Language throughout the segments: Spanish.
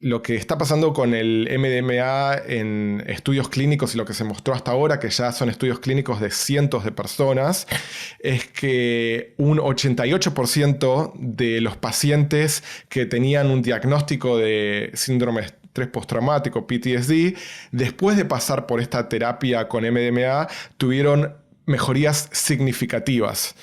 lo que está pasando con el MDMA en estudios clínicos y lo que se mostró hasta ahora, que ya son estudios clínicos de cientos de personas, es que un 88% de los pacientes que tenían un diagnóstico de síndrome de estrés postraumático, PTSD, después de pasar por esta terapia con MDMA, tuvieron mejorías significativas.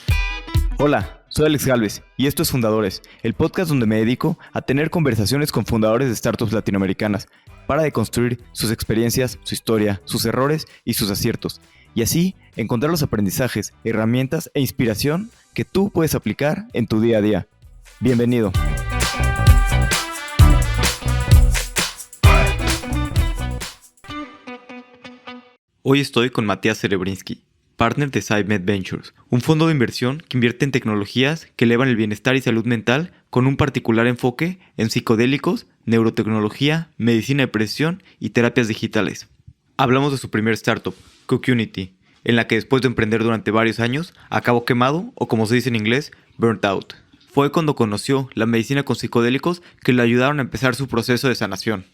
Hola, soy Alex Galvez y esto es Fundadores, el podcast donde me dedico a tener conversaciones con fundadores de startups latinoamericanas para deconstruir sus experiencias, su historia, sus errores y sus aciertos, y así encontrar los aprendizajes, herramientas e inspiración que tú puedes aplicar en tu día a día. Bienvenido. Hoy estoy con Matías Serebrinski, partner de SideMed Ventures, un fondo de inversión que invierte en tecnologías que elevan el bienestar y salud mental con un particular enfoque en psicodélicos, neurotecnología, medicina de precisión y terapias digitales. Hablamos de su primer startup, Cookunity, en la que después de emprender durante varios años, acabó quemado o como se dice en inglés, burnt out. Fue cuando conoció la medicina con psicodélicos que le ayudaron a empezar su proceso de sanación.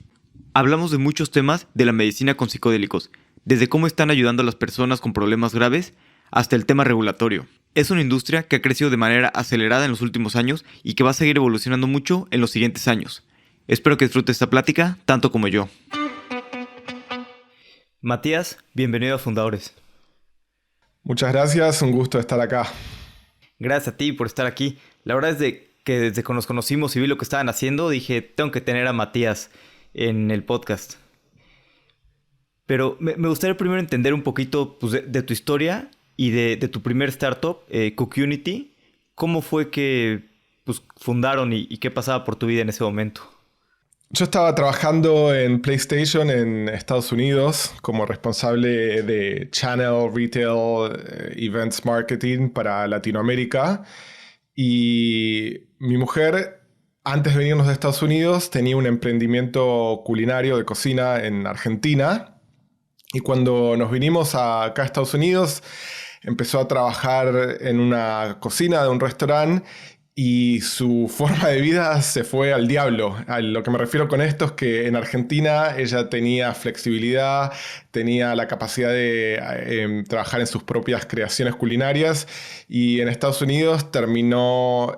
Hablamos de muchos temas de la medicina con psicodélicos, desde cómo están ayudando a las personas con problemas graves hasta el tema regulatorio. Es una industria que ha crecido de manera acelerada en los últimos años y que va a seguir evolucionando mucho en los siguientes años. Espero que disfrutes esta plática tanto como yo. Matías, bienvenido a Fundadores. Muchas gracias, un gusto estar acá. Gracias a ti por estar aquí. La verdad es que desde que nos conocimos y vi lo que estaban haciendo, dije, tengo que tener a Matías en el podcast. Pero me gustaría primero entender un poquito pues, de tu historia y de tu primer startup, Cookunity. ¿Cómo fue que pues, fundaron y qué pasaba por tu vida en ese momento? Yo estaba trabajando en PlayStation en Estados Unidos como responsable de Channel, Retail, Events Marketing para Latinoamérica. Y mi mujer, antes de venirnos de Estados Unidos, tenía un emprendimiento culinario de cocina en Argentina. Y cuando nos vinimos acá a Estados Unidos, empezó a trabajar en una cocina de un restaurante y su forma de vida se fue al diablo. A lo que me refiero con esto es que en Argentina ella tenía flexibilidad, tenía la capacidad de trabajar en sus propias creaciones culinarias y en Estados Unidos terminó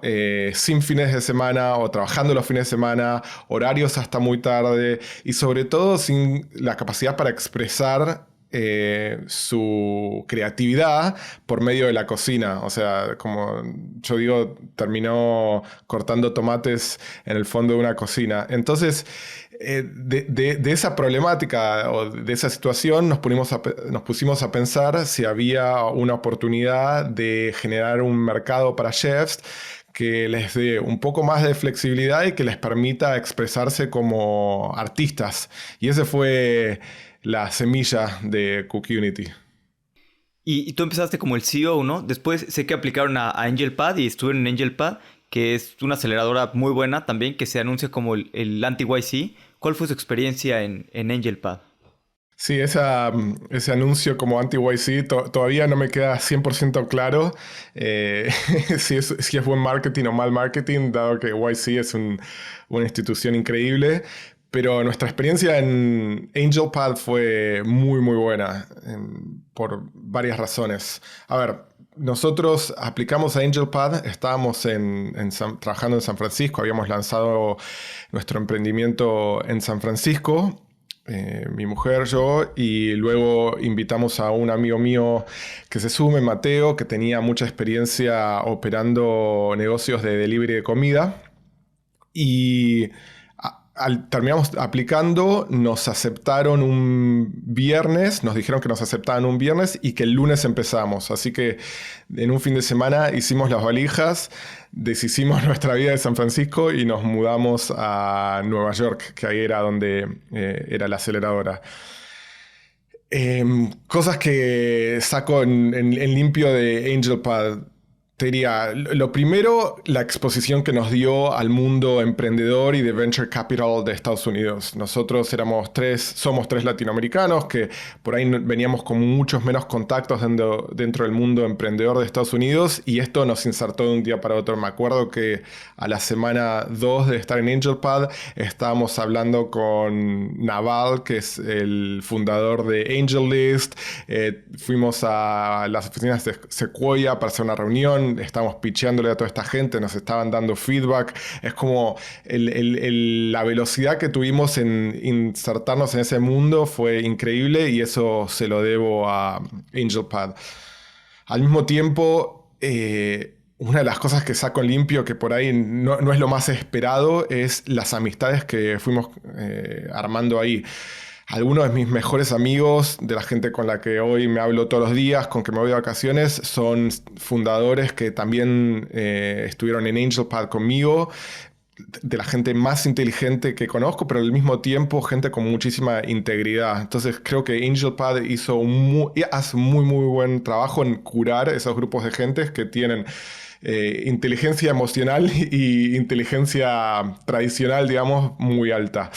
sin fines de semana o trabajando los fines de semana, horarios hasta muy tarde y sobre todo sin la capacidad para expresar su creatividad por medio de la cocina. O sea, como yo digo, terminó cortando tomates en el fondo de una cocina. Entonces, de esa problemática o de esa situación nos pusimos a pensar si había una oportunidad de generar un mercado para chefs que les dé un poco más de flexibilidad y que les permita expresarse como artistas. Y ese fue la semilla de Cookunity. Y tú empezaste como el CEO, ¿no? Después sé que aplicaron a AngelPad y estuvieron en AngelPad, que es una aceleradora muy buena también, que se anuncia como el anti-YC. ¿Cuál fue su experiencia en AngelPad? Sí, ese anuncio como anti-YC todavía no me queda 100% claro si es buen marketing o mal marketing, dado que YC es una institución increíble. Pero nuestra experiencia en AngelPad fue muy, muy buena por varias razones. A ver, nosotros aplicamos a AngelPad, estábamos trabajando en San Francisco, habíamos lanzado nuestro emprendimiento en San Francisco, mi mujer, yo, y luego invitamos a un amigo mío que se sume, Mateo, que tenía mucha experiencia operando negocios de delivery de comida. Y terminamos aplicando, nos aceptaron un viernes, nos dijeron que nos aceptaban un viernes y que el lunes empezamos. Así que en un fin de semana hicimos las valijas, deshicimos nuestra vida de San Francisco y nos mudamos a Nueva York, que ahí era donde era la aceleradora. Cosas que saco en limpio de AngelPad. Te diría, lo primero, la exposición que nos dio al mundo emprendedor y de venture capital de Estados Unidos. Nosotros somos tres latinoamericanos que por ahí veníamos con muchos menos contactos dentro del mundo emprendedor de Estados Unidos y esto nos insertó de un día para otro. Me acuerdo que a la semana 2 de estar en AngelPad estábamos hablando con Naval, que es el fundador de AngelList. Fuimos a las oficinas de Sequoia para hacer una reunión. Estábamos pitcheándole a toda esta gente, nos estaban dando feedback. Es como la velocidad que tuvimos en insertarnos en ese mundo fue increíble y eso se lo debo a AngelPad. Al mismo tiempo, una de las cosas que saco en limpio, que por ahí no es lo más esperado, es las amistades que fuimos armando ahí. Algunos de mis mejores amigos, de la gente con la que hoy me hablo todos los días, con que me voy de vacaciones, son fundadores que también estuvieron en AngelPad conmigo, de la gente más inteligente que conozco, pero al mismo tiempo gente con muchísima integridad. Entonces creo que AngelPad hace muy buen trabajo en curar esos grupos de gente que tienen inteligencia emocional y inteligencia tradicional, digamos, muy alta.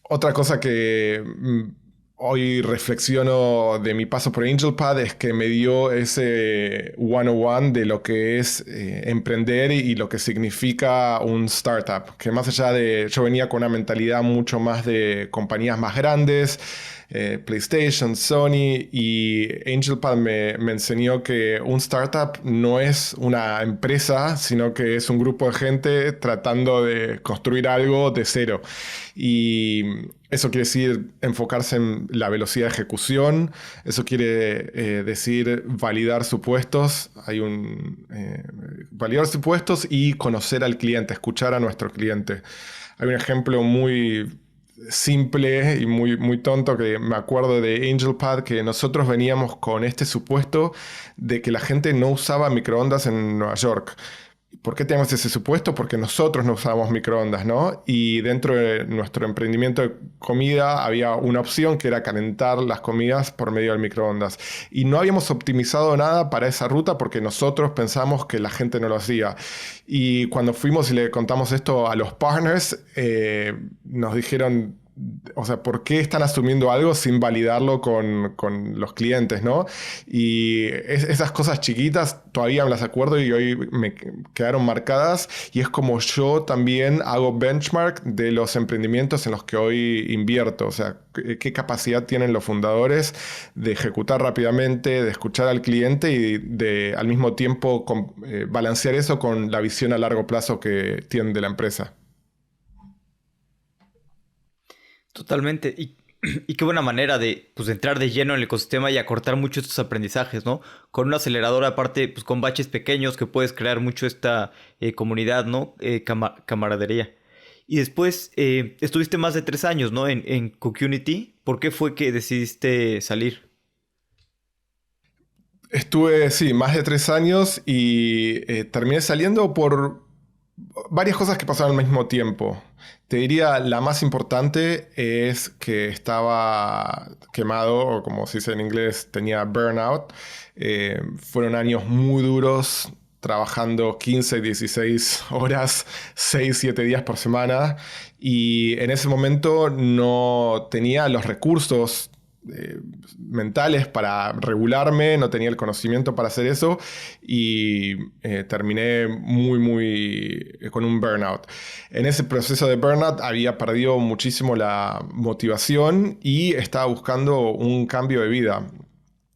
Otra cosa que hoy reflexiono de mi paso por AngelPad es que me dio ese 101 de lo que es emprender y lo que significa un startup. Que más allá de... Yo venía con una mentalidad mucho más de compañías más grandes, PlayStation, Sony, y AngelPad me enseñó que un startup no es una empresa, sino que es un grupo de gente tratando de construir algo de cero. Y eso quiere decir enfocarse en la velocidad de ejecución, eso quiere decir validar supuestos, validar supuestos y conocer al cliente, escuchar a nuestro cliente. Hay un ejemplo muy simple y muy tonto que me acuerdo de AngelPad, que nosotros veníamos con este supuesto de que la gente no usaba microondas en Nueva York. ¿Por qué tenemos ese supuesto? Porque nosotros no usábamos microondas, ¿no? Y dentro de nuestro emprendimiento de comida había una opción que era calentar las comidas por medio del microondas. Y no habíamos optimizado nada para esa ruta porque nosotros pensamos que la gente no lo hacía. Y cuando fuimos y le contamos esto a los partners, nos dijeron... O sea, ¿por qué están asumiendo algo sin validarlo con los clientes, ¿no? Y esas cosas chiquitas todavía me las acuerdo y hoy me quedaron marcadas. Y es como yo también hago benchmark de los emprendimientos en los que hoy invierto. O sea, qué capacidad tienen los fundadores de ejecutar rápidamente, de escuchar al cliente y de al mismo tiempo balancear eso con la visión a largo plazo que tienen de la empresa. Totalmente. Y qué buena manera de, pues, de entrar de lleno en el ecosistema y acortar mucho estos aprendizajes, ¿no? Con una aceleradora, aparte, pues con baches pequeños que puedes crear mucho esta comunidad, ¿no? Camaradería. Y después estuviste más de 3 años, ¿no? En Community. ¿Por qué fue que decidiste salir? Estuve, sí, más de 3 años y terminé saliendo por varias cosas que pasaron al mismo tiempo. Te diría, la más importante es que estaba quemado, o como se dice en inglés, tenía burnout. Fueron años muy duros, trabajando 15, 16 horas, 6, 7 días por semana. Y en ese momento no tenía los recursos mentales para regularme, no tenía el conocimiento para hacer eso y terminé muy con un burnout. En ese proceso de burnout había perdido muchísimo la motivación y estaba buscando un cambio de vida.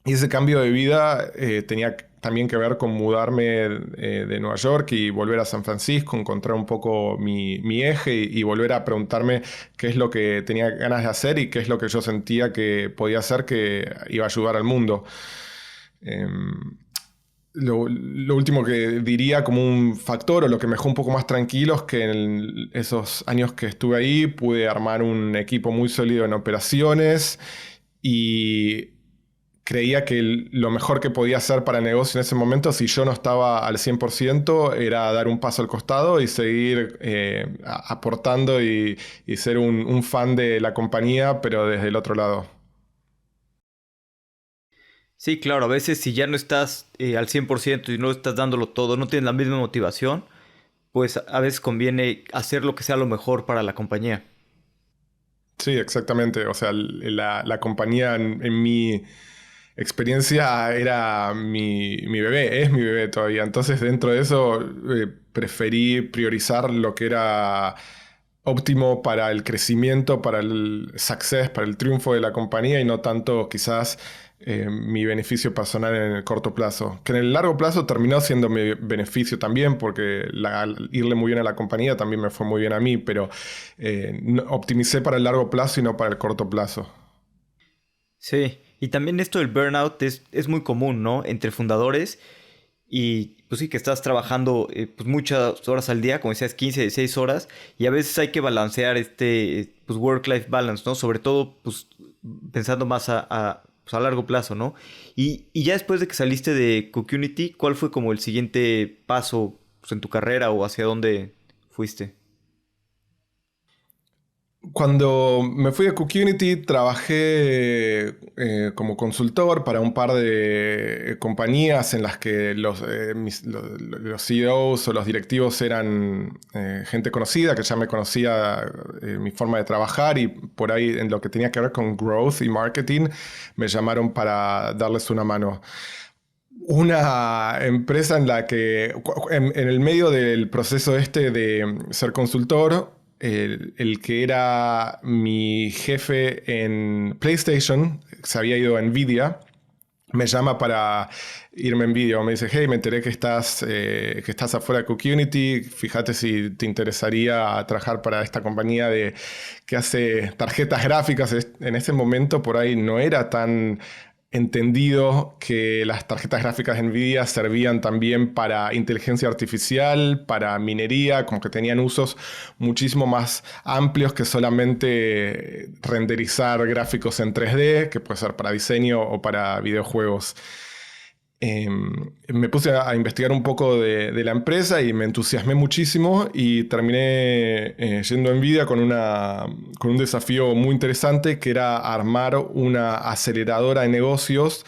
Y ese cambio de vida tenía también que ver con mudarme de Nueva York y volver a San Francisco, encontrar un poco mi eje y volver a preguntarme qué es lo que tenía ganas de hacer y qué es lo que yo sentía que podía hacer que iba a ayudar al mundo. Lo último que diría como un factor o lo que me dejó un poco más tranquilo es que en esos años que estuve ahí pude armar un equipo muy sólido en operaciones y creía que lo mejor que podía hacer para el negocio en ese momento, si yo no estaba al 100%, era dar un paso al costado y seguir aportando y ser un fan de la compañía, pero desde el otro lado. Sí, claro, a veces si ya no estás al 100% y no estás dándolo todo, no tienes la misma motivación, pues a veces conviene hacer lo que sea lo mejor para la compañía. Sí, exactamente. O sea, la compañía en mi experiencia era mi bebé, es mi bebé todavía. Entonces, dentro de eso, preferí priorizar lo que era óptimo para el crecimiento, para el success, para el triunfo de la compañía y no tanto quizás mi beneficio personal en el corto plazo. Que en el largo plazo terminó siendo mi beneficio también, porque irle muy bien a la compañía también me fue muy bien a mí, pero optimicé para el largo plazo y no para el corto plazo. Sí, y también esto del burnout es muy común, ¿no? Entre fundadores y pues sí, que estás trabajando pues muchas horas al día, como decías, 15, 16 horas, y a veces hay que balancear este pues work-life balance, ¿no? Sobre todo pues pensando más pues, a largo plazo, ¿no? Y ya después de que saliste de Community, ¿cuál fue como el siguiente paso pues, en tu carrera o hacia dónde fuiste? Cuando me fui a Community, trabajé como consultor para un par de compañías en las que los CEOs o los directivos eran gente conocida, que ya me conocía mi forma de trabajar y por ahí en lo que tenía que ver con growth y marketing, me llamaron para darles una mano. Una empresa en la que, en el medio del proceso este de ser consultor, el que era mi jefe en PlayStation, se había ido a Nvidia, me llama para irme en vídeo. Me dice, hey, me enteré que estás afuera de Community. Fíjate si te interesaría trabajar para esta compañía que hace tarjetas gráficas. En ese momento por ahí no era tan entendido que las tarjetas gráficas de Nvidia servían también para inteligencia artificial, para minería, como que tenían usos muchísimo más amplios que solamente renderizar gráficos en 3D, que puede ser para diseño o para videojuegos. Me puse a investigar un poco de la empresa y me entusiasmé muchísimo y terminé yendo a Nvidia con un desafío muy interesante que era armar una aceleradora de negocios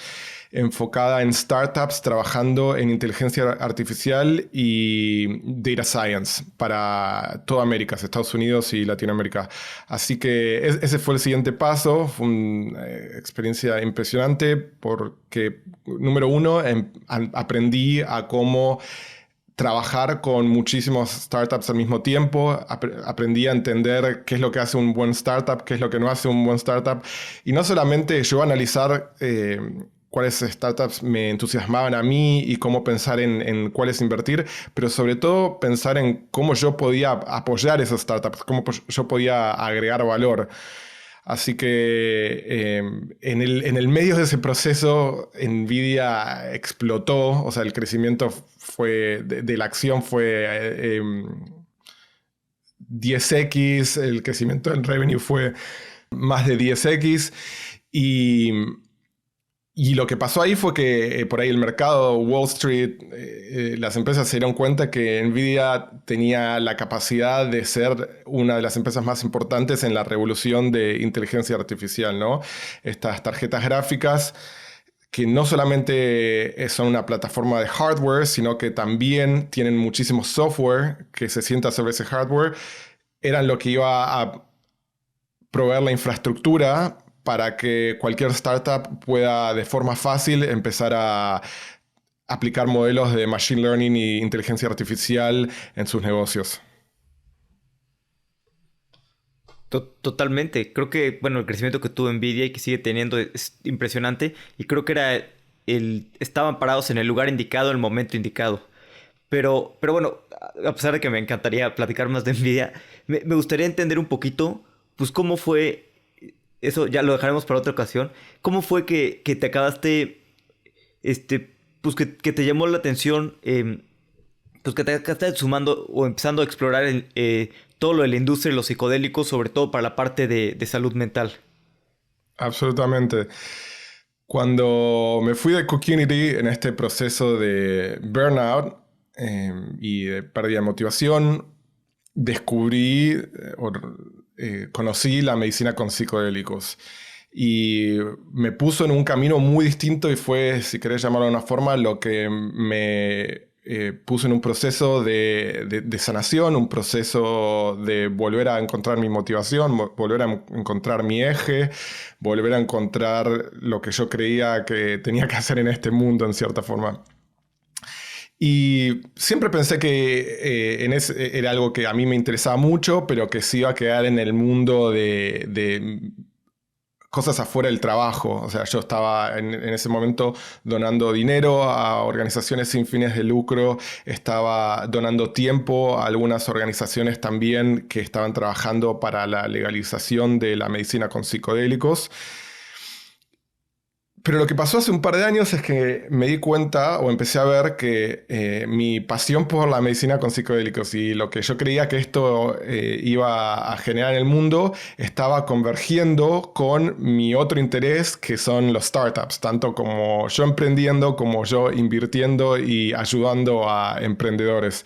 enfocada en startups trabajando en inteligencia artificial y data science para toda América, Estados Unidos y Latinoamérica. Así que ese fue el siguiente paso, fue una experiencia impresionante porque, número uno, aprendí a cómo trabajar con muchísimos startups al mismo tiempo, aprendí a entender qué es lo que hace un buen startup, qué es lo que no hace un buen startup, y no solamente yo analizar cuáles startups me entusiasmaban a mí y cómo pensar en cuáles invertir, pero sobre todo pensar en cómo yo podía apoyar esas startups, cómo yo podía agregar valor. Así que en el medio de ese proceso, Nvidia explotó, o sea, el crecimiento de la acción fue 10x, el crecimiento del revenue fue más de 10x y y lo que pasó ahí fue que por ahí el mercado, Wall Street, las empresas se dieron cuenta que Nvidia tenía la capacidad de ser una de las empresas más importantes en la revolución de inteligencia artificial, ¿no? Estas tarjetas gráficas que no solamente son una plataforma de hardware, sino que también tienen muchísimo software que se sienta sobre ese hardware, eran lo que iba a proveer la infraestructura para que cualquier startup pueda de forma fácil empezar a aplicar modelos de machine learning y inteligencia artificial en sus negocios. Totalmente. Creo que, bueno, el crecimiento que tuvo Nvidia y que sigue teniendo es impresionante. Y creo que estaban parados en el lugar indicado, en el momento indicado. Pero bueno, a pesar de que me encantaría platicar más de Nvidia, me gustaría entender un poquito, pues cómo fue, eso ya lo dejaremos para otra ocasión, cómo fue que te acabaste, pues que te llamó la atención, pues que te acabaste sumando o empezando a explorar todo lo de la industria de los psicodélicos, sobre todo para la parte de salud mental. Absolutamente. Cuando me fui de Community en este proceso de burnout y de pérdida de motivación, descubrí conocí la medicina con psicodélicos. y me puso en un camino muy distinto y fue, si querés llamarlo de una forma, lo que me puso en un proceso de sanación, un proceso de volver a encontrar mi motivación, volver a encontrar mi eje, volver a encontrar lo que yo creía que tenía que hacer en este mundo, en cierta forma. Y siempre pensé que era algo que a mí me interesaba mucho, pero que se iba a quedar en el mundo de cosas afuera del trabajo. O sea, yo estaba en ese momento donando dinero a organizaciones sin fines de lucro, estaba donando tiempo a algunas organizaciones también que estaban trabajando para la legalización de la medicina con psicodélicos. Pero lo que pasó hace un par de años es que me di cuenta o empecé a ver que mi pasión por la medicina con psicodélicos y lo que yo creía que esto iba a generar en el mundo estaba convergiendo con mi otro interés, que son los startups, tanto como yo emprendiendo como yo invirtiendo y ayudando a emprendedores.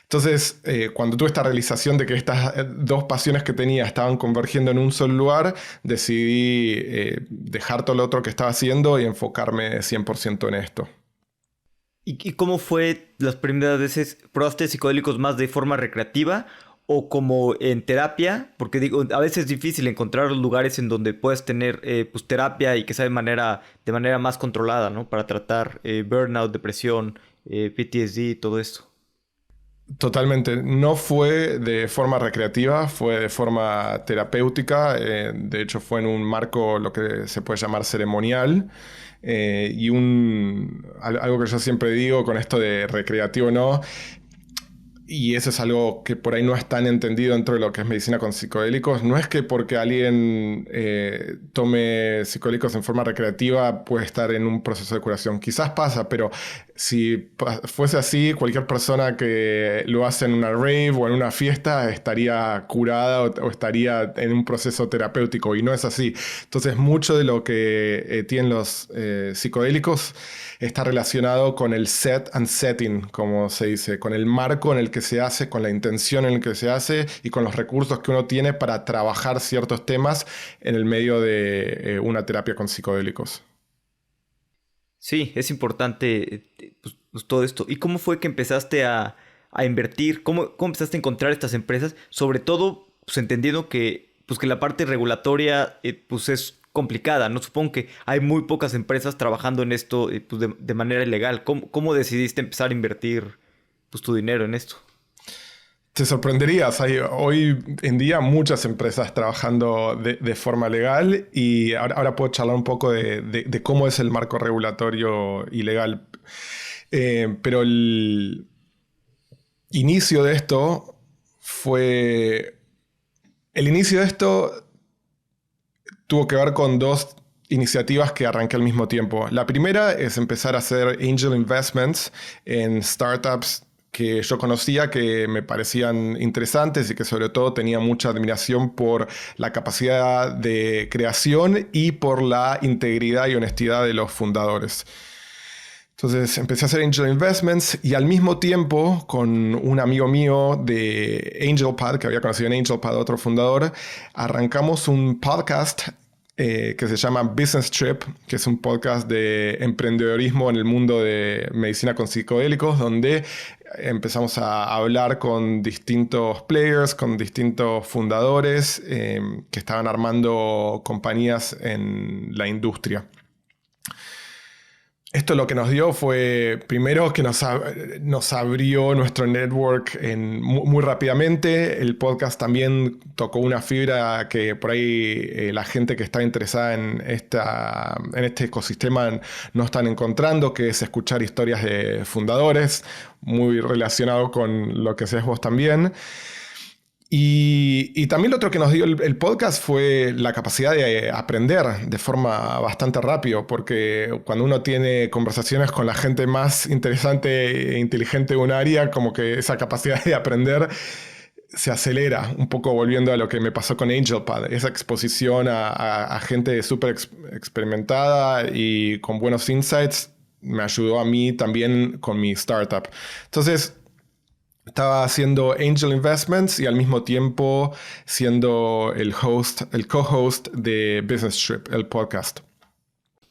Entonces, cuando tuve esta realización de que estas dos pasiones que tenía estaban convergiendo en un solo lugar, decidí dejar todo lo otro que estaba haciendo y enfocarme 100% en esto. ¿Y cómo fue las primeras veces? ¿Probaste psicodélicos más de forma recreativa o como en terapia? Porque digo, a veces es difícil encontrar los lugares en donde puedes tener pues terapia y que sea de manera más controlada, ¿no? Para tratar burnout, depresión, PTSD, todo esto. Totalmente. No fue de forma recreativa, fue de forma terapéutica. De hecho, fue en un marco lo que se puede llamar ceremonial. Algo que yo siempre digo con esto de recreativo no, y eso es algo que por ahí no es tan entendido dentro de lo que es medicina con psicodélicos. No es que porque alguien tome psicodélicos en forma recreativa puede estar en un proceso de curación. Quizás pasa, pero si fuese así, cualquier persona que lo hace en una rave o en una fiesta estaría curada o estaría en un proceso terapéutico, y no es así. Entonces, mucho de lo que tienen los psicodélicos está relacionado con el set and setting, como se dice, con el marco en el que se hace, con la intención en el que se hace y con los recursos que uno tiene para trabajar ciertos temas en el medio de una terapia con psicodélicos. Sí, es importante pues, todo esto. ¿Y cómo fue que empezaste a invertir? ¿Cómo empezaste a encontrar estas empresas? Sobre todo, pues entendiendo que la parte regulatoria pues es complicada, ¿no? Supongo que hay muy pocas empresas trabajando en esto pues de manera ilegal. ¿Cómo decidiste empezar a invertir pues tu dinero en esto? Te sorprenderías, hay hoy en día muchas empresas trabajando de forma legal, y ahora puedo charlar un poco de cómo es el marco regulatorio y legal. Pero el inicio de esto fue... El inicio de esto tuvo que ver con dos iniciativas que arranqué al mismo tiempo. La primera es empezar a hacer angel investments en startups que yo conocía, que me parecían interesantes y que sobre todo tenía mucha admiración por la capacidad de creación y por la integridad y honestidad de los fundadores. Entonces empecé a hacer angel investments y al mismo tiempo con un amigo mío de AngelPad, que había conocido en AngelPad, otro fundador, arrancamos un podcast que se llama Business Trip, que es un podcast de emprendedorismo en el mundo de medicina con psicodélicos, donde empezamos a hablar con distintos players, con distintos fundadores que estaban armando compañías en la industria. Esto lo que nos dio fue, primero, que nos abrió nuestro network muy rápidamente. El podcast también tocó una fibra que por ahí la gente que está interesada en este ecosistema no están encontrando, que es escuchar historias de fundadores, muy relacionado con lo que haces vos también. Y también lo otro que nos dio el podcast fue la capacidad de aprender de forma bastante rápido, porque cuando uno tiene conversaciones con la gente más interesante e inteligente de un área, como que esa capacidad de aprender se acelera, un poco volviendo a lo que me pasó con AngelPad, esa exposición a gente súper experimentada y con buenos insights me ayudó a mí también con mi startup. Entonces, Estaba haciendo angel investments y al mismo tiempo siendo el co-host de Business Trip, el podcast.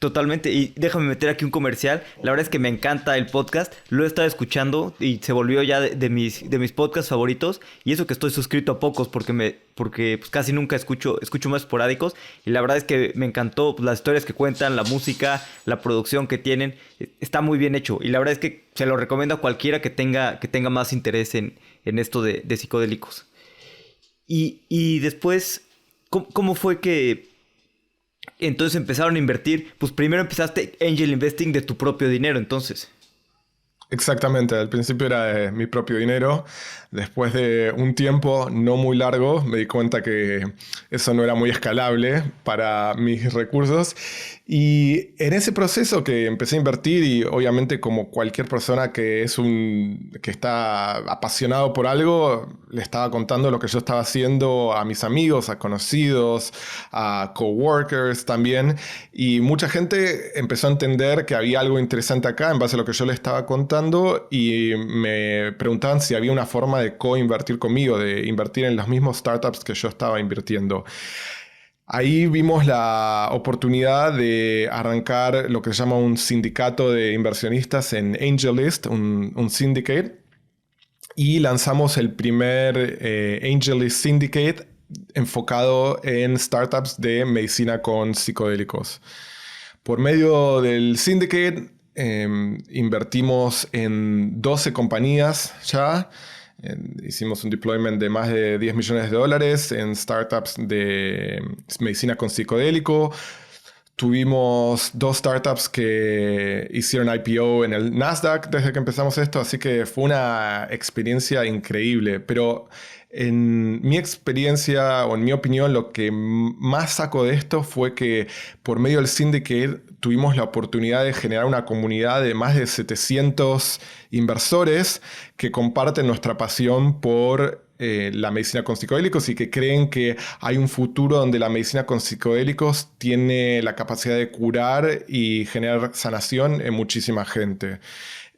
Totalmente, y déjame meter aquí un comercial. La verdad es que me encanta el podcast, lo he estado escuchando y se volvió ya de mis podcasts favoritos. Y eso que estoy suscrito a pocos porque pues, casi nunca escucho más esporádicos. Y la verdad es que me encantó pues, las historias que cuentan, la música, la producción que tienen. Está muy bien hecho y la verdad es que se lo recomiendo a cualquiera que tenga más interés en esto de psicodélicos. Y después, ¿cómo fue que entonces empezaron a invertir? Pues primero empezaste angel investing de tu propio dinero, entonces. Exactamente, al principio era de mi propio dinero. Después de un tiempo no muy largo me di cuenta que eso no era muy escalable para mis recursos. Y en ese proceso que empecé a invertir, y obviamente como cualquier persona que está apasionado por algo, le estaba contando lo que yo estaba haciendo a mis amigos, a conocidos, a coworkers también. Y mucha gente empezó a entender que había algo interesante acá en base a lo que yo le estaba contando, y me preguntaban si había una forma de co-invertir conmigo, de invertir en los mismos startups que yo estaba invirtiendo. Ahí vimos la oportunidad de arrancar lo que se llama un sindicato de inversionistas en AngelList, un syndicate, y lanzamos el primer AngelList Syndicate enfocado en startups de medicina con psicodélicos. Por medio del syndicate invertimos en 12 compañías ya. Hicimos un deployment de más de $10 millones en startups de medicina con psicodélico. Tuvimos 2 startups que hicieron IPO en el Nasdaq desde que empezamos esto, así que fue una experiencia increíble. Pero en mi experiencia o en mi opinión, lo que más saco de esto fue que por medio del Syndicate tuvimos la oportunidad de generar una comunidad de más de 700 inversores que comparten nuestra pasión por la medicina con psicodélicos y que creen que hay un futuro donde la medicina con psicodélicos tiene la capacidad de curar y generar sanación en muchísima gente.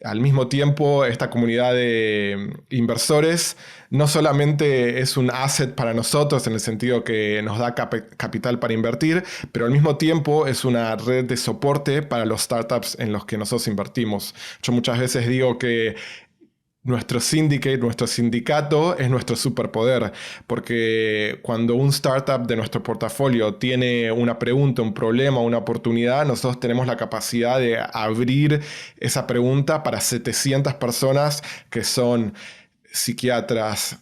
Al mismo tiempo, esta comunidad de inversores no solamente es un asset para nosotros en el sentido que nos da capital para invertir, pero al mismo tiempo es una red de soporte para los startups en los que nosotros invertimos. Yo muchas veces digo que nuestro syndicate, nuestro sindicato es nuestro superpoder, porque cuando un startup de nuestro portafolio tiene una pregunta, un problema, una oportunidad, nosotros tenemos la capacidad de abrir esa pregunta para 700 personas que son psiquiatras,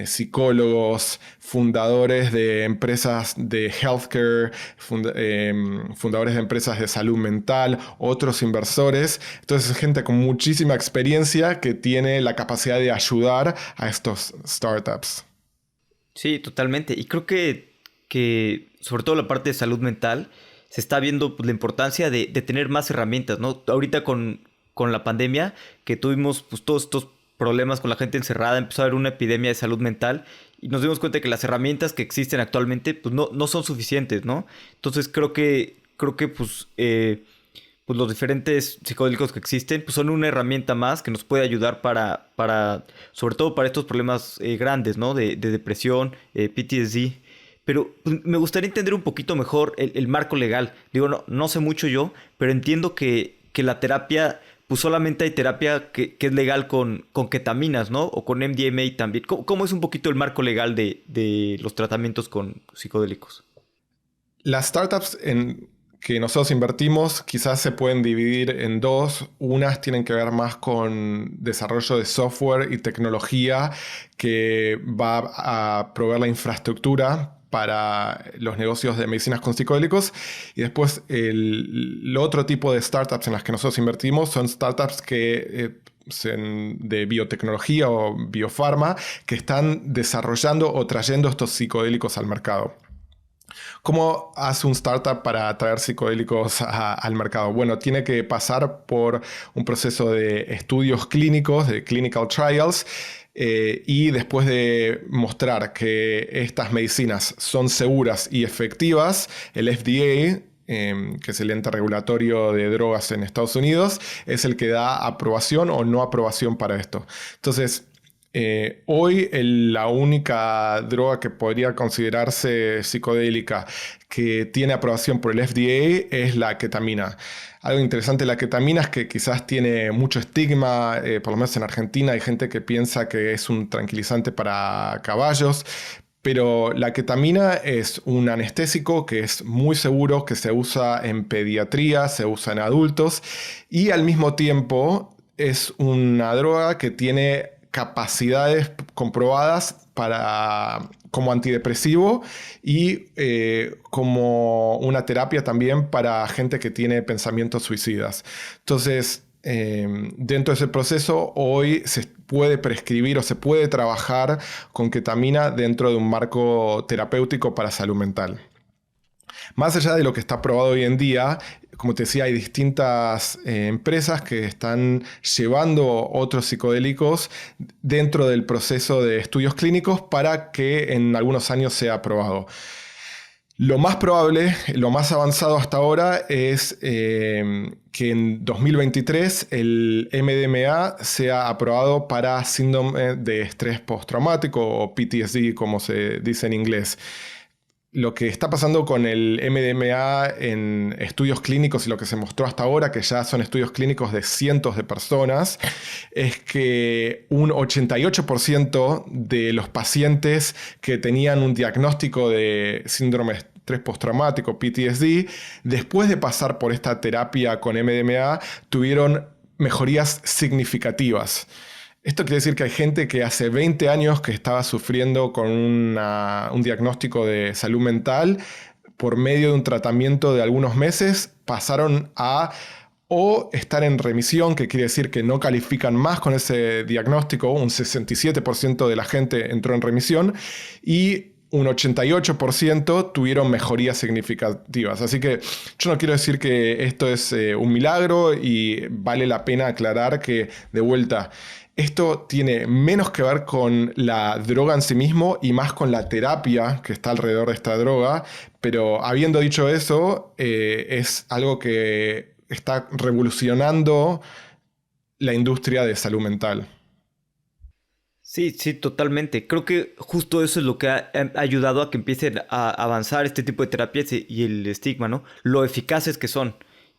psicólogos, fundadores de empresas de healthcare, fundadores de empresas de salud mental, otros inversores. Entonces, gente con muchísima experiencia que tiene la capacidad de ayudar a estos startups. Sí, totalmente. Y creo que sobre todo la parte de salud mental, se está viendo pues, la importancia de tener más herramientas, ¿no? Ahorita con la pandemia, que tuvimos pues, todos estos problemas con la gente encerrada, empezó a haber una epidemia de salud mental y nos dimos cuenta de que las herramientas que existen actualmente pues, no son suficientes, ¿no? Entonces creo que pues los diferentes psicodélicos que existen pues, son una herramienta más que nos puede ayudar para sobre todo para estos problemas grandes, ¿no? De depresión, PTSD. Pero pues, me gustaría entender un poquito mejor el marco legal. Digo, no sé mucho yo, pero entiendo que la terapia, pues solamente hay terapia que es legal con ketaminas, ¿no? O con MDMA también. ¿Cómo es un poquito el marco legal de los tratamientos con psicodélicos? Las startups que nosotros invertimos quizás se pueden dividir en dos. Unas tienen que ver más con desarrollo de software y tecnología que va a proveer la infraestructura para los negocios de medicinas con psicodélicos. Y después el otro tipo de startups en las que nosotros invertimos son startups de biotecnología o biofarma que están desarrollando o trayendo estos psicodélicos al mercado. ¿Cómo hace un startup para traer psicodélicos al mercado? Bueno, tiene que pasar por un proceso de estudios clínicos, de clinical trials, y después de mostrar que estas medicinas son seguras y efectivas, el FDA, que es el ente regulatorio de drogas en Estados Unidos, es el que da aprobación o no aprobación para esto. Entonces, Hoy la única droga que podría considerarse psicodélica que tiene aprobación por el FDA es la ketamina. Algo interesante de la ketamina es que quizás tiene mucho estigma, por lo menos en Argentina hay gente que piensa que es un tranquilizante para caballos, pero la ketamina es un anestésico que es muy seguro, que se usa en pediatría, se usa en adultos y al mismo tiempo es una droga que tiene capacidades comprobadas como antidepresivo y como una terapia también para gente que tiene pensamientos suicidas. Entonces, dentro de ese proceso, hoy se puede prescribir o se puede trabajar con ketamina dentro de un marco terapéutico para salud mental. Más allá de lo que está probado hoy en día, como te decía, hay distintas empresas que están llevando otros psicodélicos dentro del proceso de estudios clínicos para que en algunos años sea aprobado. Lo más probable, lo más avanzado hasta ahora es que en 2023 el MDMA sea aprobado para síndrome de estrés postraumático o PTSD, como se dice en inglés. Lo que está pasando con el MDMA en estudios clínicos y lo que se mostró hasta ahora, que ya son estudios clínicos de cientos de personas, es que un 88% de los pacientes que tenían un diagnóstico de síndrome de estrés postraumático, PTSD, después de pasar por esta terapia con MDMA, tuvieron mejorías significativas. Esto quiere decir que hay gente que hace 20 años que estaba sufriendo con un diagnóstico de salud mental, por medio de un tratamiento de algunos meses, pasaron a o estar en remisión, que quiere decir que no califican más con ese diagnóstico, un 67% de la gente entró en remisión, y un 88% tuvieron mejorías significativas. Así que yo no quiero decir que esto es un milagro y vale la pena aclarar que, de vuelta, esto tiene menos que ver con la droga en sí mismo y más con la terapia que está alrededor de esta droga, pero habiendo dicho eso, es algo que está revolucionando la industria de salud mental. Sí, sí, totalmente. Creo que justo eso es lo que ha ayudado a que empiecen a avanzar este tipo de terapias y el estigma, ¿no? Lo eficaces que son.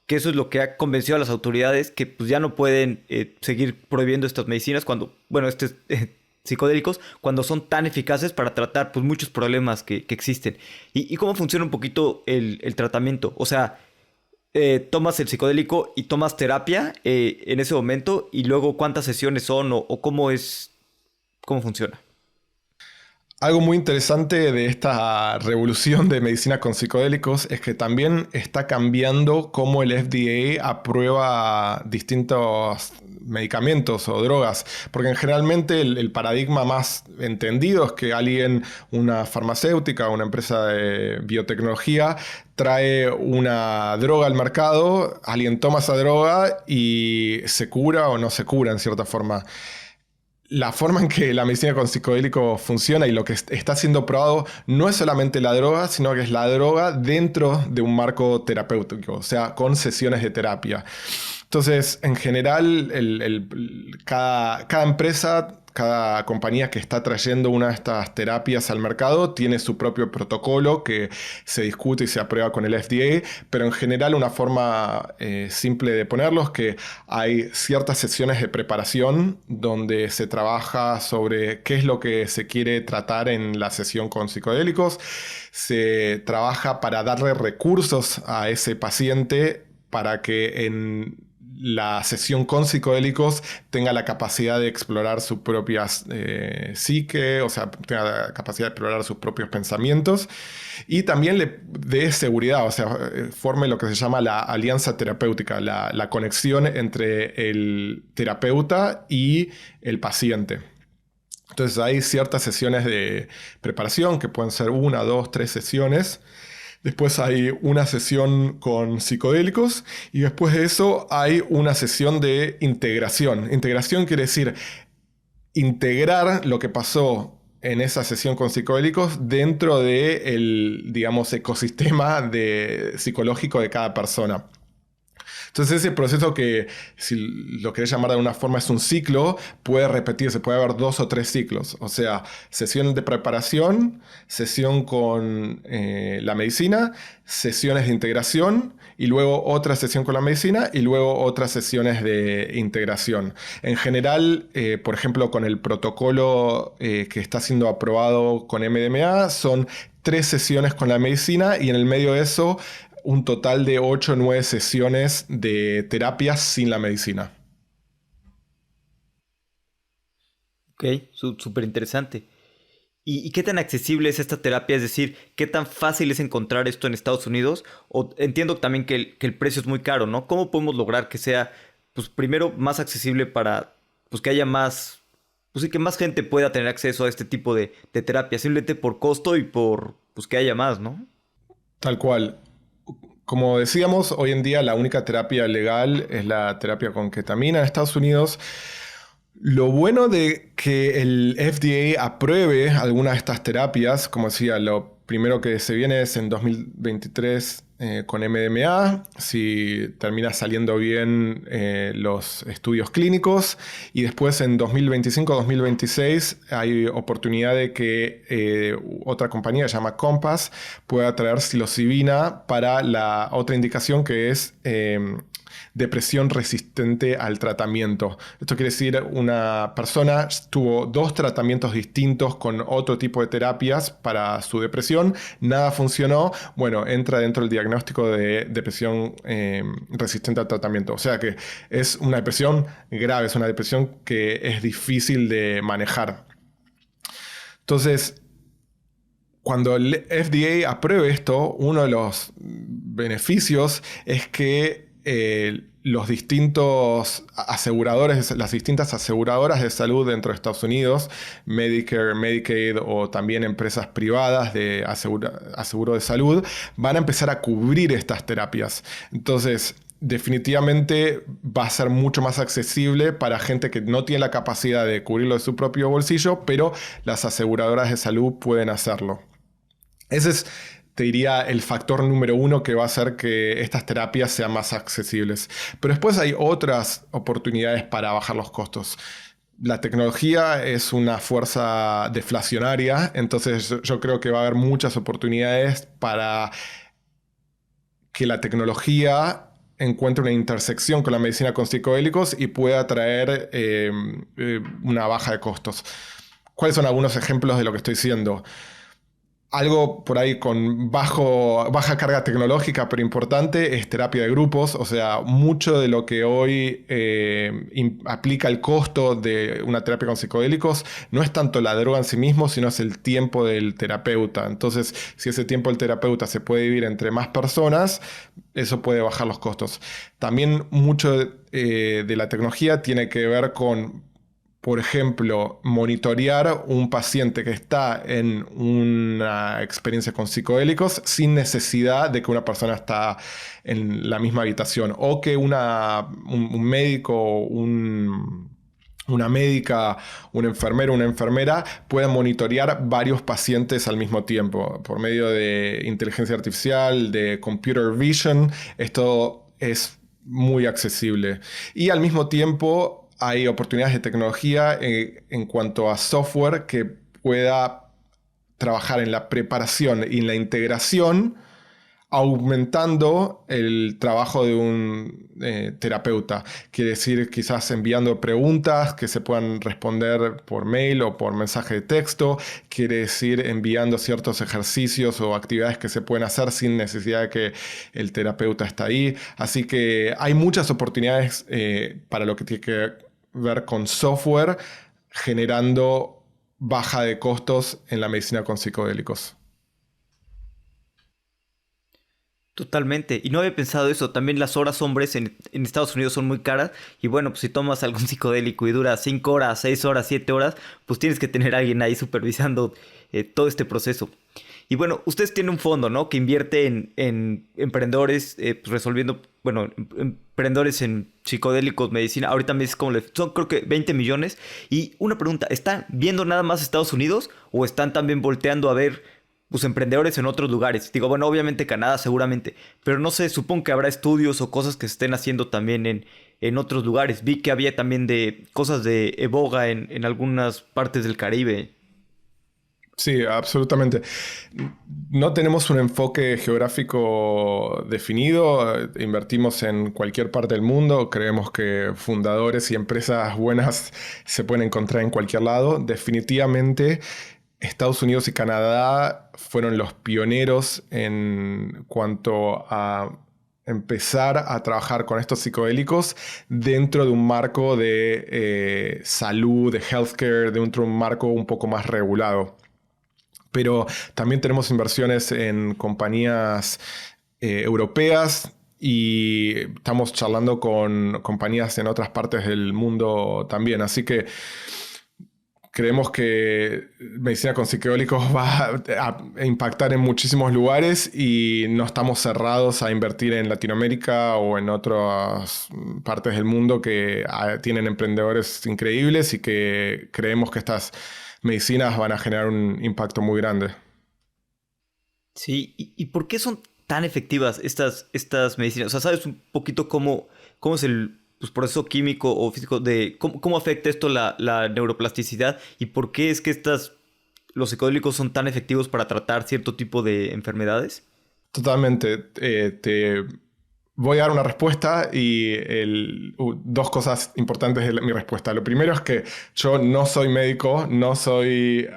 Que eso es lo que ha convencido a las autoridades que pues ya no pueden seguir prohibiendo estas medicinas cuando, bueno, estos psicodélicos, cuando son tan eficaces para tratar pues muchos problemas que existen. ¿Y cómo funciona un poquito el tratamiento? O sea, tomas el psicodélico y tomas terapia en ese momento y luego cuántas sesiones son o cómo funciona. Algo muy interesante de esta revolución de medicina con psicodélicos es que también está cambiando cómo el FDA aprueba distintos medicamentos o drogas, porque generalmente el paradigma más entendido es que una farmacéutica o una empresa de biotecnología trae una droga al mercado, alguien toma esa droga y se cura o no se cura en cierta forma. La forma en que la medicina con psicodélico funciona y lo que está siendo probado no es solamente la droga, sino que es la droga dentro de un marco terapéutico, o sea, con sesiones de terapia. Entonces, en general, cada empresa, cada compañía que está trayendo una de estas terapias al mercado tiene su propio protocolo que se discute y se aprueba con el FDA, pero en general una forma simple de ponerlo es que hay ciertas sesiones de preparación donde se trabaja sobre qué es lo que se quiere tratar en la sesión con psicodélicos, se trabaja para darle recursos a ese paciente para que en la sesión con psicodélicos tenga la capacidad de explorar su propia psique, o sea, tenga la capacidad de explorar sus propios pensamientos y también le dé seguridad, o sea, forme lo que se llama la alianza terapéutica, la conexión entre el terapeuta y el paciente. Entonces hay ciertas sesiones de preparación que pueden ser 1, 2, 3 sesiones. Después hay una sesión con psicodélicos y después de eso hay una sesión de integración. Integración quiere decir integrar lo que pasó en esa sesión con psicodélicos dentro del, digamos, ecosistema psicológico de cada persona. Entonces ese proceso que, si lo querés llamar de alguna forma, es un ciclo, puede repetirse, puede haber 2 o 3 ciclos. O sea, sesión de preparación, sesión con la medicina, sesiones de integración y luego otra sesión con la medicina y luego otras sesiones de integración. En general, por ejemplo, con el protocolo que está siendo aprobado con MDMA, son 3 sesiones con la medicina y en el medio de eso un total de 8 o 9 sesiones de terapias sin la medicina. Ok, súper interesante. ¿Y qué tan accesible es esta terapia? Es decir, ¿qué tan fácil es encontrar esto en Estados Unidos? O entiendo también que el precio es muy caro, ¿no? ¿Cómo podemos lograr que sea, pues primero, más accesible para, pues que haya más, pues sí, que más gente pueda tener acceso a este tipo de terapia, simplemente por costo y por, pues que haya más, ¿no? Tal cual. Como decíamos, hoy en día la única terapia legal es la terapia con ketamina en Estados Unidos. Lo bueno de que el FDA apruebe algunas de estas terapias, como decía, lo primero que se viene es en 2023 con MDMA, si termina saliendo bien los estudios clínicos, y después en 2025-2026 hay oportunidad de que otra compañía, se llama Compass, pueda traer psilocibina para la otra indicación que es depresión resistente al tratamiento. Esto quiere decir, una persona tuvo 2 tratamientos distintos con otro tipo de terapias para su depresión, nada funcionó, bueno, entra dentro del diagnóstico de depresión resistente al tratamiento. O sea que es una depresión grave, es una depresión que es difícil de manejar. Entonces, cuando el FDA apruebe esto, uno de los beneficios es que los distintos aseguradores, las distintas aseguradoras de salud dentro de Estados Unidos, Medicare, Medicaid o también empresas privadas de aseguro de salud, van a empezar a cubrir estas terapias. Entonces, definitivamente va a ser mucho más accesible para gente que no tiene la capacidad de cubrirlo de su propio bolsillo, pero las aseguradoras de salud pueden hacerlo. Ese es, te diría, el factor número 1 que va a hacer que estas terapias sean más accesibles. Pero después hay otras oportunidades para bajar los costos. La tecnología es una fuerza deflacionaria, entonces yo creo que va a haber muchas oportunidades para que la tecnología encuentre una intersección con la medicina con psicodélicos y pueda traer una baja de costos. ¿Cuáles son algunos ejemplos de lo que estoy diciendo? Algo por ahí con baja carga tecnológica, pero importante, es terapia de grupos. O sea, mucho de lo que hoy aplica el costo de una terapia con psicodélicos no es tanto la droga en sí mismo, sino es el tiempo del terapeuta. Entonces, si ese tiempo del terapeuta se puede dividir entre más personas, eso puede bajar los costos. También mucho de la tecnología tiene que ver con, por ejemplo, monitorear un paciente que está en una experiencia con psicodélicos sin necesidad de que una persona está en la misma habitación o que un médico, una médica, un enfermero, una enfermera puedan monitorear varios pacientes al mismo tiempo por medio de inteligencia artificial, de computer vision. Esto es muy accesible. Y al mismo tiempo hay oportunidades de tecnología en cuanto a software que pueda trabajar en la preparación y en la integración, aumentando el trabajo de un terapeuta. Quiere decir, quizás enviando preguntas que se puedan responder por mail o por mensaje de texto. Quiere decir, enviando ciertos ejercicios o actividades que se pueden hacer sin necesidad de que el terapeuta esté ahí. Así que hay muchas oportunidades para lo que tiene que ver con software, generando baja de costos en la medicina con psicodélicos. Totalmente. Y no había pensado eso. También las horas hombres en Estados Unidos son muy caras. Y bueno, pues si tomas algún psicodélico y dura 5 horas, 6 horas, 7 horas, pues tienes que tener a alguien ahí supervisando todo este proceso. Y bueno, ustedes tienen un fondo, ¿no? Que invierte en emprendedores, pues resolviendo, bueno, emprendedores en psicodélicos, medicina. Ahorita me dices cómo son, creo que 20 millones. Y una pregunta, ¿están viendo nada más Estados Unidos o están también volteando a ver pues, emprendedores en otros lugares. Digo, bueno, obviamente Canadá seguramente, pero no sé, supongo que habrá estudios o cosas que se estén haciendo también en otros lugares. Vi que había también de cosas de Evoga en algunas partes del Caribe. Sí, absolutamente. No tenemos un enfoque geográfico definido, invertimos en cualquier parte del mundo, creemos que fundadores y empresas buenas se pueden encontrar en cualquier lado. Definitivamente, Estados Unidos y Canadá fueron los pioneros en cuanto a empezar a trabajar con estos psicodélicos dentro de un marco de salud, de healthcare, dentro de un marco un poco más regulado. Pero también tenemos inversiones en compañías europeas y estamos charlando con compañías en otras partes del mundo también. Así que creemos que medicina con psicodélicos va a impactar en muchísimos lugares y no estamos cerrados a invertir en Latinoamérica o en otras partes del mundo que tienen emprendedores increíbles y que creemos que estas medicinas van a generar un impacto muy grande. Sí, ¿y por qué son tan efectivas estas medicinas? O sea, ¿sabes un poquito cómo es el pues, proceso químico o físico de cómo afecta esto la neuroplasticidad y por qué es que los psicodélicos son tan efectivos para tratar cierto tipo de enfermedades? Totalmente. Te voy a dar una respuesta y dos cosas importantes de mi respuesta. Lo primero es que yo no soy médico, no soy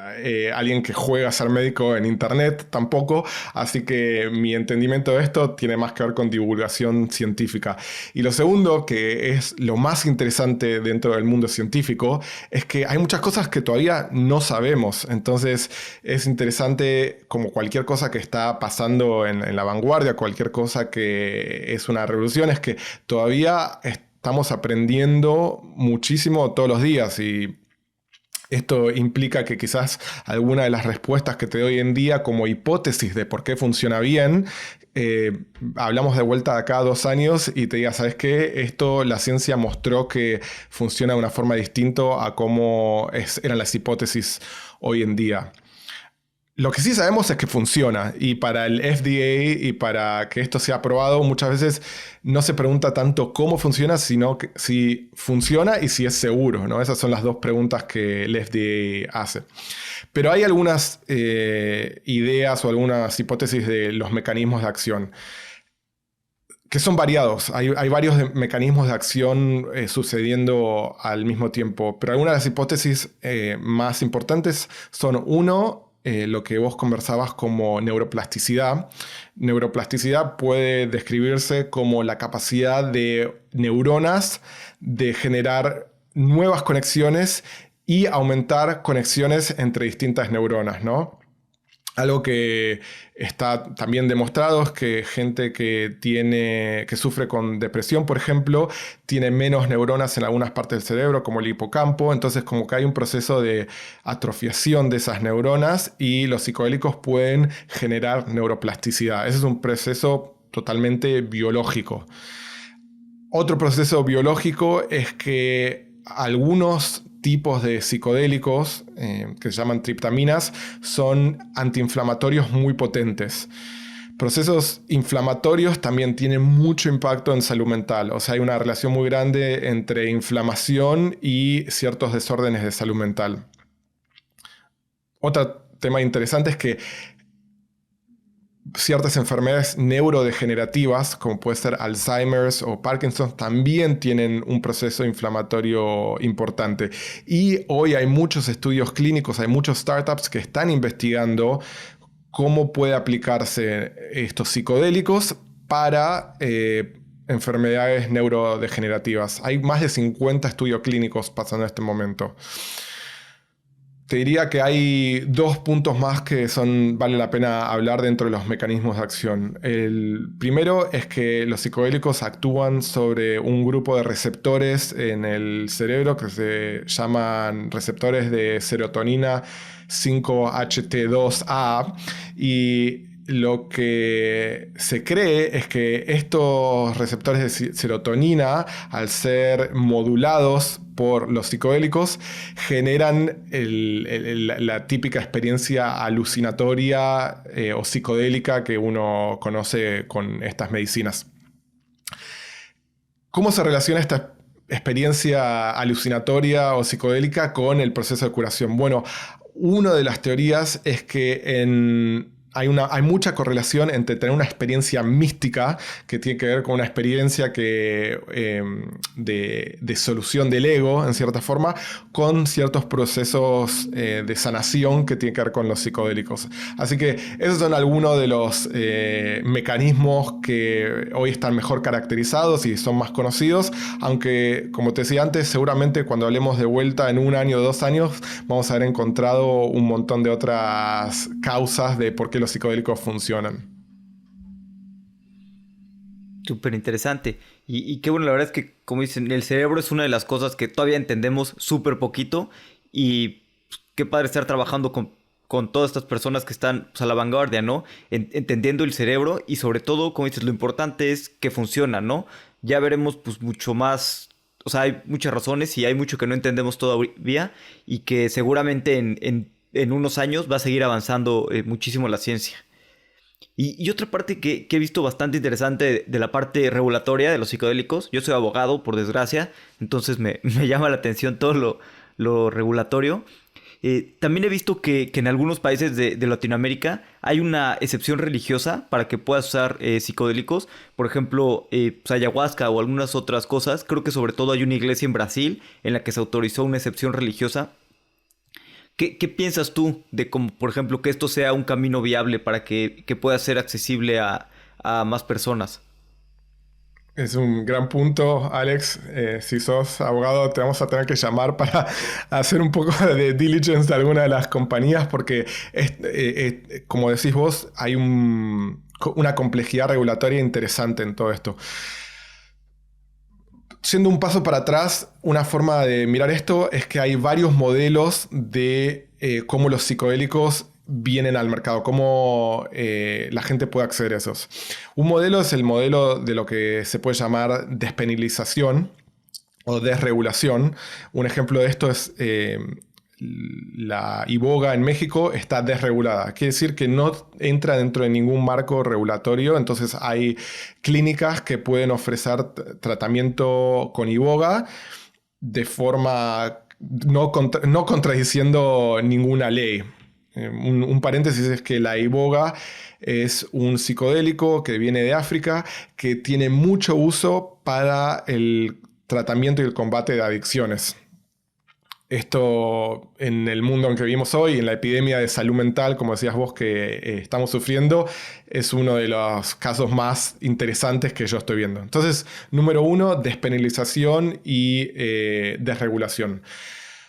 alguien que juega a ser médico en internet tampoco, así que mi entendimiento de esto tiene más que ver con divulgación científica. Y lo segundo, que es lo más interesante dentro del mundo científico, es que hay muchas cosas que todavía no sabemos. Entonces es interesante como cualquier cosa que está pasando en la vanguardia, cualquier cosa que es una revolución, es que todavía estamos aprendiendo muchísimo todos los días y esto implica que quizás alguna de las respuestas que te doy hoy en día como hipótesis de por qué funciona bien, hablamos de vuelta de acá a 2 años y te diga, ¿sabes qué? Esto la ciencia mostró que funciona de una forma distinta a cómo eran las hipótesis hoy en día. Lo que sí sabemos es que funciona y para el FDA y para que esto sea aprobado muchas veces no se pregunta tanto cómo funciona, sino que si funciona y si es seguro, ¿no? Esas son las dos preguntas que el FDA hace. Pero hay algunas ideas o algunas hipótesis de los mecanismos de acción que son variados. Hay varios mecanismos de acción sucediendo al mismo tiempo, pero algunas de las hipótesis más importantes son uno, lo que vos conversabas como neuroplasticidad. Neuroplasticidad puede describirse como la capacidad de neuronas de generar nuevas conexiones y aumentar conexiones entre distintas neuronas, ¿no? Algo que está también demostrado es que gente que sufre con depresión, por ejemplo, tiene menos neuronas en algunas partes del cerebro, como el hipocampo. Entonces, como que hay un proceso de atrofiación de esas neuronas y los psicodélicos pueden generar neuroplasticidad. Ese es un proceso totalmente biológico. Otro proceso biológico es que algunos tipos de psicodélicos, que se llaman triptaminas, son antiinflamatorios muy potentes. Procesos inflamatorios también tienen mucho impacto en salud mental. O sea, hay una relación muy grande entre inflamación y ciertos desórdenes de salud mental. Otro tema interesante es que ciertas enfermedades neurodegenerativas, como puede ser Alzheimer's o Parkinson, también tienen un proceso inflamatorio importante. Y hoy hay muchos estudios clínicos, hay muchos startups que están investigando cómo puede aplicarse estos psicodélicos para enfermedades neurodegenerativas. Hay más de 50 estudios clínicos pasando en este momento. Te diría que hay dos puntos más que vale la pena hablar dentro de los mecanismos de acción. El primero es que los psicodélicos actúan sobre un grupo de receptores en el cerebro que se llaman receptores de serotonina 5-HT2A y lo que se cree es que estos receptores de serotonina, al ser modulados por los psicodélicos generan la típica experiencia alucinatoria o psicodélica que uno conoce con estas medicinas. ¿Cómo se relaciona esta experiencia alucinatoria o psicodélica con el proceso de curación? Bueno, una de las teorías es que hay mucha correlación entre tener una experiencia mística, que tiene que ver con una experiencia de solución del ego, en cierta forma, con ciertos procesos de sanación que tienen que ver con los psicodélicos. Así que esos son algunos de los mecanismos que hoy están mejor caracterizados y son más conocidos, aunque, como te decía antes, seguramente cuando hablemos de vuelta en 1 año o 2 años, vamos a haber encontrado un montón de otras causas de por qué los psicodélicos funcionan. Súper interesante. Y qué bueno, la verdad es que, como dicen, el cerebro es una de las cosas que todavía entendemos súper poquito. Y qué padre estar trabajando con todas estas personas que están pues, a la vanguardia, ¿no? Entendiendo el cerebro y sobre todo, como dices, lo importante es que funciona, ¿no? Ya veremos pues mucho más. O sea, hay muchas razones y hay mucho que no entendemos todavía y que seguramente en unos años va a seguir avanzando muchísimo la ciencia. Y otra parte que he visto bastante interesante de la parte regulatoria de los psicodélicos, yo soy abogado, por desgracia, entonces me llama la atención todo lo regulatorio. También he visto que en algunos países de Latinoamérica hay una excepción religiosa para que puedas usar psicodélicos. Por ejemplo, pues ayahuasca o algunas otras cosas. Creo que sobre todo hay una iglesia en Brasil en la que se autorizó una excepción religiosa. ¿Qué piensas tú de cómo, por ejemplo, que esto sea un camino viable para que pueda ser accesible a más personas? Es un gran punto, Alex. Si sos abogado, te vamos a tener que llamar para hacer un poco de diligence de alguna de las compañías, porque, como decís vos, hay una complejidad regulatoria interesante en todo esto. Yendo un paso para atrás, una forma de mirar esto es que hay varios modelos de cómo los psicodélicos vienen al mercado, cómo la gente puede acceder a esos. Un modelo es el modelo de lo que se puede llamar despenalización o desregulación. Un ejemplo de esto es la iboga en México está desregulada. Quiere decir que no entra dentro de ningún marco regulatorio, entonces hay clínicas que pueden ofrecer tratamiento con iboga de forma no contradiciendo ninguna ley. Un paréntesis es que la iboga es un psicodélico que viene de África, que tiene mucho uso para el tratamiento y el combate de adicciones. Esto en el mundo en que vivimos hoy, en la epidemia de salud mental, como decías vos, que estamos sufriendo, es uno de los casos más interesantes que yo estoy viendo. Entonces, número 1, despenalización y desregulación.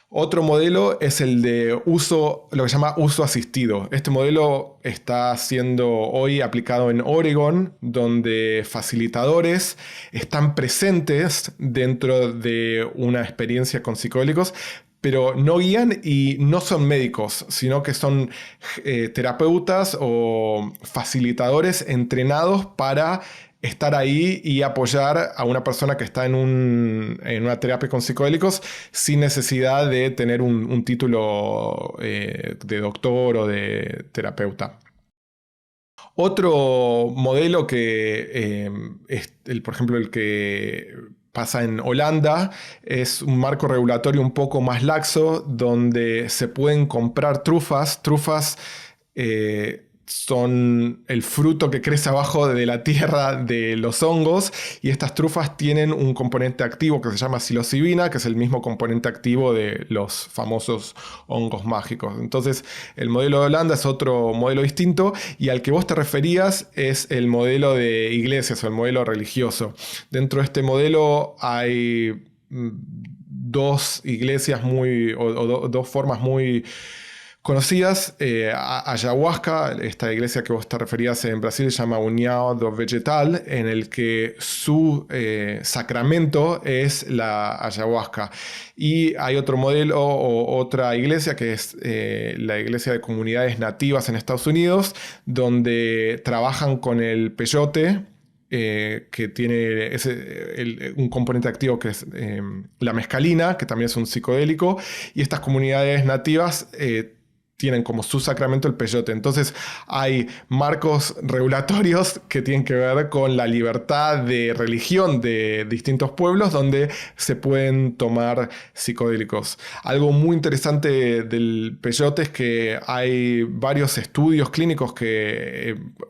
Otro modelo es el de uso, lo que se llama uso asistido. Este modelo está siendo hoy aplicado en Oregon, donde facilitadores están presentes dentro de una experiencia con psicodélicos, pero no guían y no son médicos, sino que son terapeutas o facilitadores entrenados para estar ahí y apoyar a una persona que está en una terapia con psicodélicos sin necesidad de tener un título de doctor o de terapeuta. Otro modelo que es, por ejemplo, el que pasa en Holanda, es un marco regulatorio un poco más laxo, donde se pueden comprar trufas. Trufas son el fruto que crece abajo de la tierra de los hongos, y estas trufas tienen un componente activo que se llama psilocibina, que es el mismo componente activo de los famosos hongos mágicos. Entonces, el modelo de Holanda es otro modelo distinto, y al que vos te referías es el modelo de iglesias o el modelo religioso. Dentro de este modelo hay dos iglesias dos formas muy conocidas. Ayahuasca, esta iglesia que vos te referías en Brasil, se llama União do Vegetal, en el que su sacramento es la ayahuasca. Y hay otro modelo o otra iglesia que es la iglesia de comunidades nativas en Estados Unidos, donde trabajan con el peyote que tiene un componente activo que es la mescalina, que también es un psicodélico, y estas comunidades nativas tienen como su sacramento el peyote. Entonces hay marcos regulatorios que tienen que ver con la libertad de religión de distintos pueblos donde se pueden tomar psicodélicos. Algo muy interesante del peyote es que hay varios estudios clínicos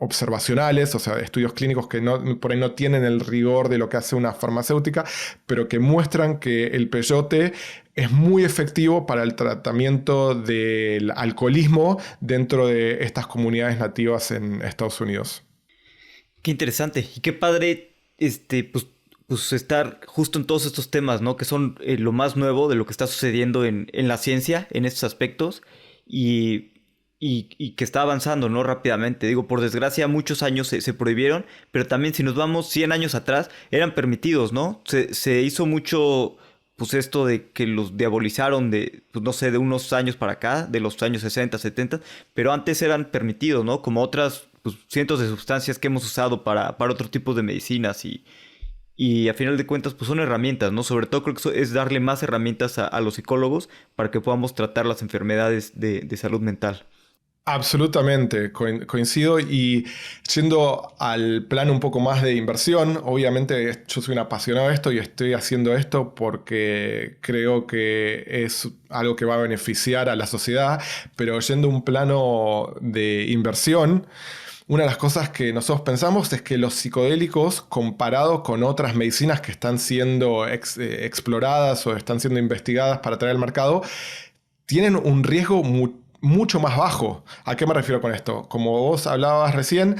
observacionales, o sea, estudios clínicos que por ahí no tienen el rigor de lo que hace una farmacéutica, pero que muestran que el peyote es muy efectivo para el tratamiento del alcoholismo dentro de estas comunidades nativas en Estados Unidos. Qué interesante y qué padre pues estar justo en todos estos temas, ¿no? Que son lo más nuevo de lo que está sucediendo en la ciencia, en estos aspectos, y que está avanzando, ¿no? Rápidamente. Digo, por desgracia, muchos años se prohibieron, pero también si nos vamos 100 años atrás, eran permitidos, ¿no? Se hizo mucho, pues esto de que los diabolizaron pues no sé, de unos años para acá, de los años 60, 70, pero antes eran permitidos, ¿no? Como otras, pues, cientos de sustancias que hemos usado para otro tipo de medicinas y a final de cuentas, pues son herramientas, ¿no? Sobre todo creo que es darle más herramientas a los psicólogos para que podamos tratar las enfermedades de salud mental. Absolutamente, coincido. Y yendo al plano un poco más de inversión, obviamente yo soy un apasionado de esto y estoy haciendo esto porque creo que es algo que va a beneficiar a la sociedad, pero yendo a un plano de inversión, una de las cosas que nosotros pensamos es que los psicodélicos, comparado con otras medicinas que están siendo exploradas o están siendo investigadas para traer al mercado, tienen un riesgo mucho más bajo. ¿A qué me refiero con esto? Como vos hablabas recién,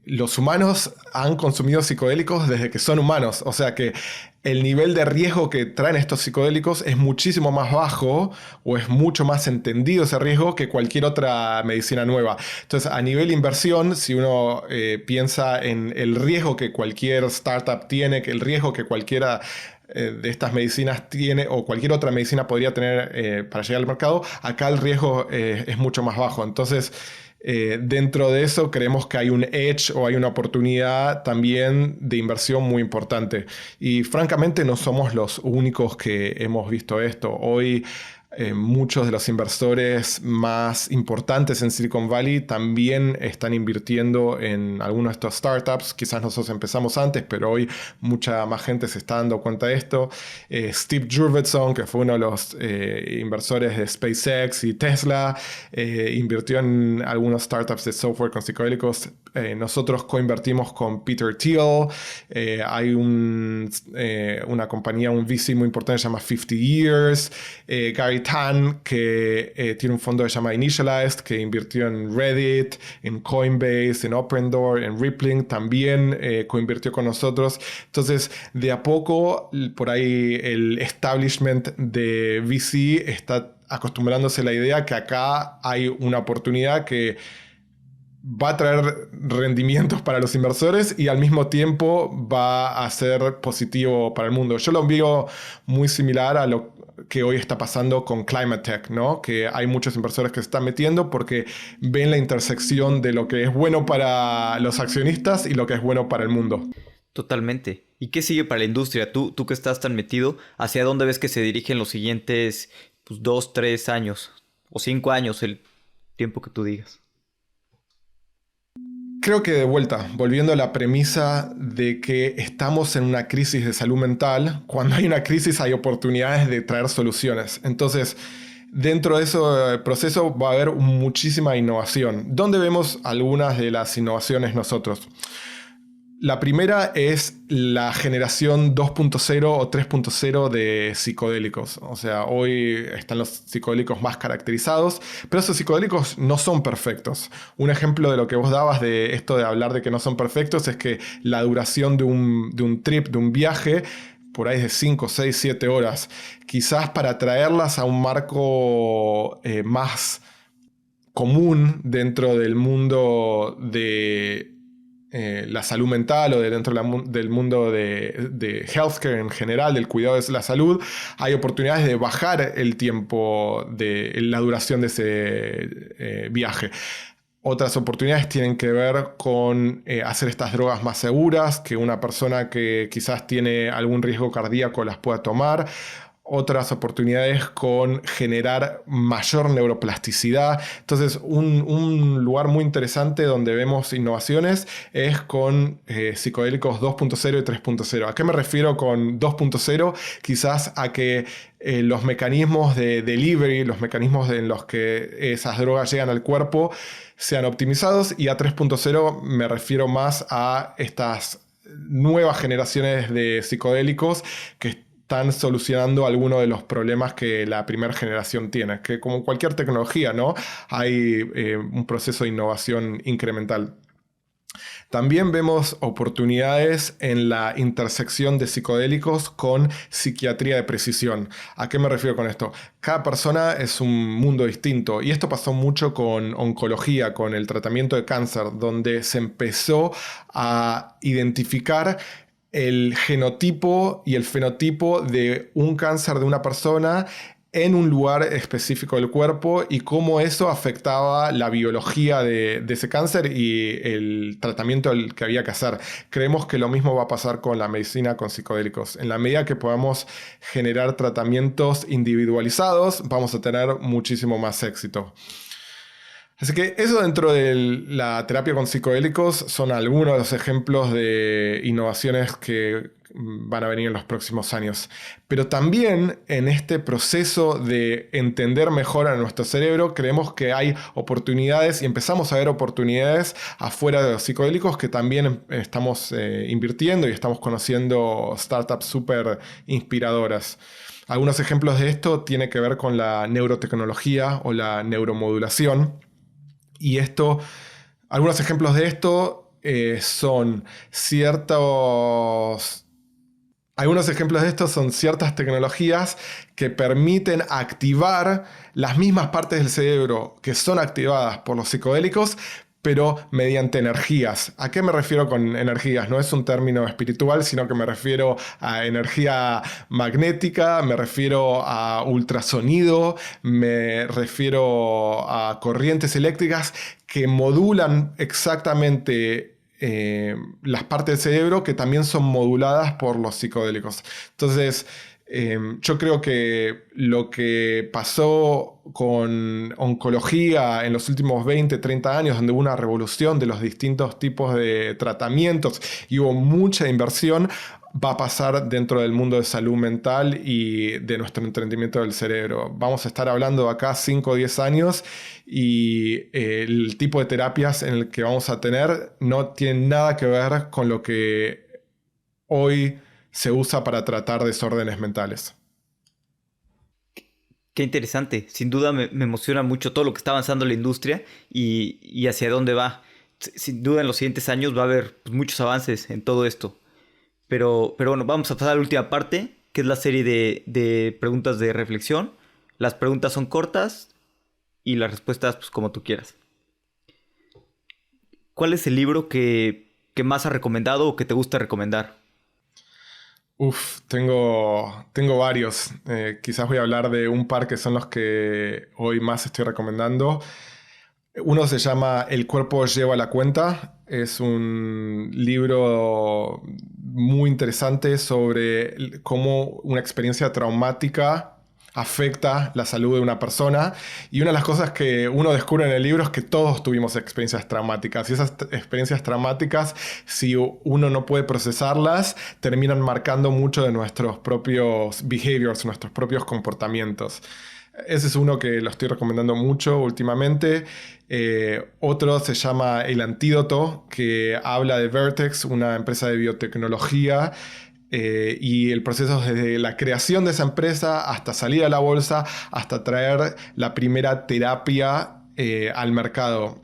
los humanos han consumido psicodélicos desde que son humanos. O sea que el nivel de riesgo que traen estos psicodélicos es muchísimo más bajo o es mucho más entendido ese riesgo que cualquier otra medicina nueva. Entonces, a nivel inversión, si uno piensa en el riesgo que cualquier startup tiene, que el riesgo que cualquiera de estas medicinas tiene o cualquier otra medicina podría tener para llegar al mercado, acá el riesgo es mucho más bajo. Entonces, dentro de eso creemos que hay un edge o hay una oportunidad también de inversión muy importante. Y francamente no somos los únicos que hemos visto esto. Hoy muchos de los inversores más importantes en Silicon Valley también están invirtiendo en algunos de estos startups. Quizás nosotros empezamos antes, pero hoy mucha más gente se está dando cuenta de esto. Steve Jurvetson, que fue uno de los inversores de SpaceX y Tesla, invirtió en algunos startups de software con psicodélicos. Nosotros coinvertimos con Peter Thiel. Hay una compañía, un VC muy importante que se llama 50 Years. Gary Tan, que tiene un fondo que se llama Initialized, que invirtió en Reddit, en Coinbase, en Opendoor, en Rippling, también coinvirtió con nosotros. Entonces, de a poco, por ahí el establishment de VC está acostumbrándose a la idea que acá hay una oportunidad que va a traer rendimientos para los inversores y al mismo tiempo va a ser positivo para el mundo. Yo lo veo muy similar a lo que hoy está pasando con Climate Tech, ¿no? Que hay muchos inversores que se están metiendo porque ven la intersección de lo que es bueno para los accionistas y lo que es bueno para el mundo. Totalmente. ¿Y qué sigue para la industria? Tú que estás tan metido, ¿hacia dónde ves que se dirigen los siguientes 2, 3 años? O 5 años, el tiempo que tú digas. Creo que de vuelta, volviendo a la premisa de que estamos en una crisis de salud mental, cuando hay una crisis hay oportunidades de traer soluciones. Entonces, dentro de ese proceso va a haber muchísima innovación. ¿Dónde vemos algunas de las innovaciones nosotros? La primera es la generación 2.0 o 3.0 de psicodélicos. O sea, hoy están los psicodélicos más caracterizados, pero esos psicodélicos no son perfectos. Un ejemplo de lo que vos dabas de esto de hablar de que no son perfectos es que la duración de un trip, de un viaje, por ahí es de 5, 6, 7 horas. Quizás para traerlas a un marco más común dentro del mundo de la salud mental o dentro del mundo de healthcare en general, del cuidado de la salud, hay oportunidades de bajar el tiempo de la duración de ese viaje. Otras oportunidades tienen que ver con hacer estas drogas más seguras, que una persona que quizás tiene algún riesgo cardíaco las pueda tomar. Otras oportunidades con generar mayor neuroplasticidad. Entonces, un lugar muy interesante donde vemos innovaciones es con psicodélicos 2.0 y 3.0. ¿A qué me refiero con 2.0? Quizás a que los mecanismos de delivery, los mecanismos en los que esas drogas llegan al cuerpo, sean optimizados, y a 3.0 me refiero más a estas nuevas generaciones de psicodélicos que están solucionando algunos de los problemas que la primera generación tiene, que como cualquier tecnología, ¿no? Hay un proceso de innovación incremental. También vemos oportunidades en la intersección de psicodélicos con psiquiatría de precisión. ¿A qué me refiero con esto? Cada persona es un mundo distinto y esto pasó mucho con oncología, con el tratamiento de cáncer, donde se empezó a identificar el genotipo y el fenotipo de un cáncer de una persona en un lugar específico del cuerpo y cómo eso afectaba la biología de ese cáncer y el tratamiento que había que hacer. Creemos que lo mismo va a pasar con la medicina con psicodélicos. En la medida que podamos generar tratamientos individualizados, vamos a tener muchísimo más éxito. Así que eso dentro de la terapia con psicodélicos son algunos de los ejemplos de innovaciones que van a venir en los próximos años. Pero también en este proceso de entender mejor a nuestro cerebro, creemos que hay oportunidades y empezamos a ver oportunidades afuera de los psicodélicos que también estamos invirtiendo y estamos conociendo startups súper inspiradoras. Algunos ejemplos de esto tienen que ver con la neurotecnología o la neuromodulación. Y algunos ejemplos de esto son ciertas tecnologías que permiten activar las mismas partes del cerebro que son activadas por los psicodélicos, pero mediante energías. ¿A qué me refiero con energías? No es un término espiritual, sino que me refiero a energía magnética, me refiero a ultrasonido, me refiero a corrientes eléctricas que modulan exactamente las partes del cerebro que también son moduladas por los psicodélicos. Entonces, yo creo que lo que pasó con oncología en los últimos 20, 30 años, donde hubo una revolución de los distintos tipos de tratamientos y hubo mucha inversión, va a pasar dentro del mundo de salud mental y de nuestro entendimiento del cerebro. Vamos a estar hablando acá 5 o 10 años y el tipo de terapias en el que vamos a tener no tiene nada que ver con lo que hoy se usa para tratar desórdenes mentales. Qué interesante. Sin duda me emociona mucho todo lo que está avanzando la industria y hacia dónde va. Sin duda en los siguientes años va a haber muchos avances en todo esto. Pero bueno, vamos a pasar a la última parte, que es la serie de preguntas de reflexión. Las preguntas son cortas y las respuestas pues como tú quieras. ¿Cuál es el libro que más has recomendado o que te gusta recomendar? Tengo varios. Quizás voy a hablar de un par que son los que hoy más estoy recomendando. Uno se llama El cuerpo lleva la cuenta. Es un libro muy interesante sobre cómo una experiencia traumática afecta la salud de una persona. Y una de las cosas que uno descubre en el libro es que todos tuvimos experiencias traumáticas. Y esas experiencias traumáticas, si uno no puede procesarlas, terminan marcando mucho de nuestros propios behaviors, nuestros propios comportamientos. Ese es uno que lo estoy recomendando mucho últimamente. Otro se llama El Antídoto, que habla de Vertex, una empresa de biotecnología, y el proceso desde la creación de esa empresa hasta salir a la bolsa, hasta traer la primera terapia al mercado.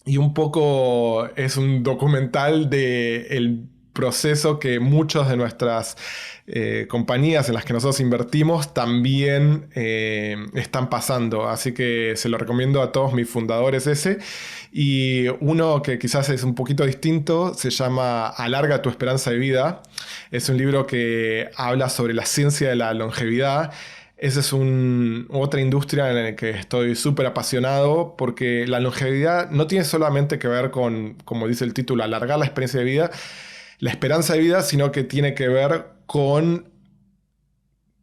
Y un poco es un documental del proceso que muchas de nuestras compañías en las que nosotros invertimos también están pasando. Así que se lo recomiendo a todos mis fundadores ese. Y uno que quizás es un poquito distinto se llama Alarga tu esperanza de vida. Es un libro que habla sobre la ciencia de la longevidad. Esa es otra industria en la que estoy súper apasionado porque la longevidad no tiene solamente que ver con, como dice el título, alargar la experiencia de vida, la esperanza de vida, sino que tiene que ver con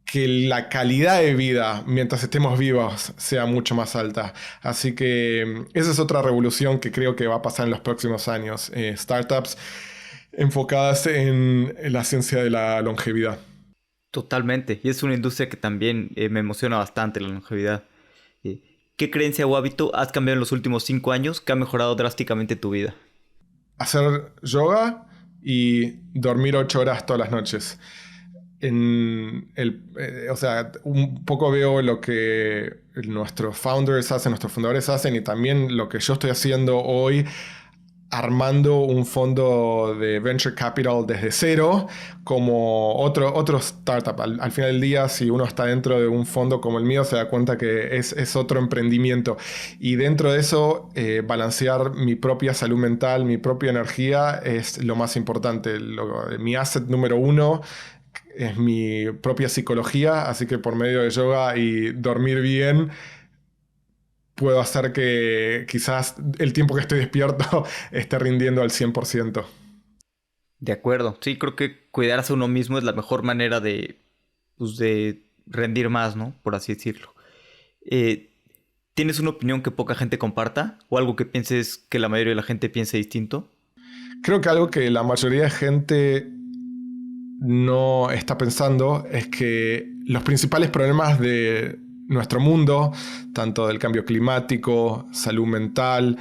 que la calidad de vida mientras estemos vivos sea mucho más alta. Así que esa es otra revolución que creo que va a pasar en los próximos años. Startups enfocadas en la ciencia de la longevidad. Totalmente. Y es una industria que también me emociona bastante, la longevidad. Eh, ¿Qué creencia o hábito has cambiado en los últimos 5 años que ha mejorado drásticamente tu vida? Hacer yoga y dormir 8 horas todas las noches. O sea, un poco veo lo que nuestros fundadores hacen y también lo que yo estoy haciendo hoy, armando un fondo de venture capital desde cero, como otro startup. Al final del día, si uno está dentro de un fondo como el mío, se da cuenta que es otro emprendimiento. Y dentro de eso, balancear mi propia salud mental, mi propia energía, es lo más importante. Mi asset número uno es mi propia psicología, así que por medio de yoga y dormir bien, puedo hacer que quizás el tiempo que estoy despierto esté rindiendo al 100%. De acuerdo. Sí, creo que cuidarse a uno mismo es la mejor manera de rendir más, ¿no? Por así decirlo. Eh, ¿Tienes una opinión que poca gente comparta? ¿O algo que pienses que la mayoría de la gente piense distinto? Creo que algo que la mayoría de gente no está pensando es que los principales problemas de nuestro mundo, tanto del cambio climático, salud mental,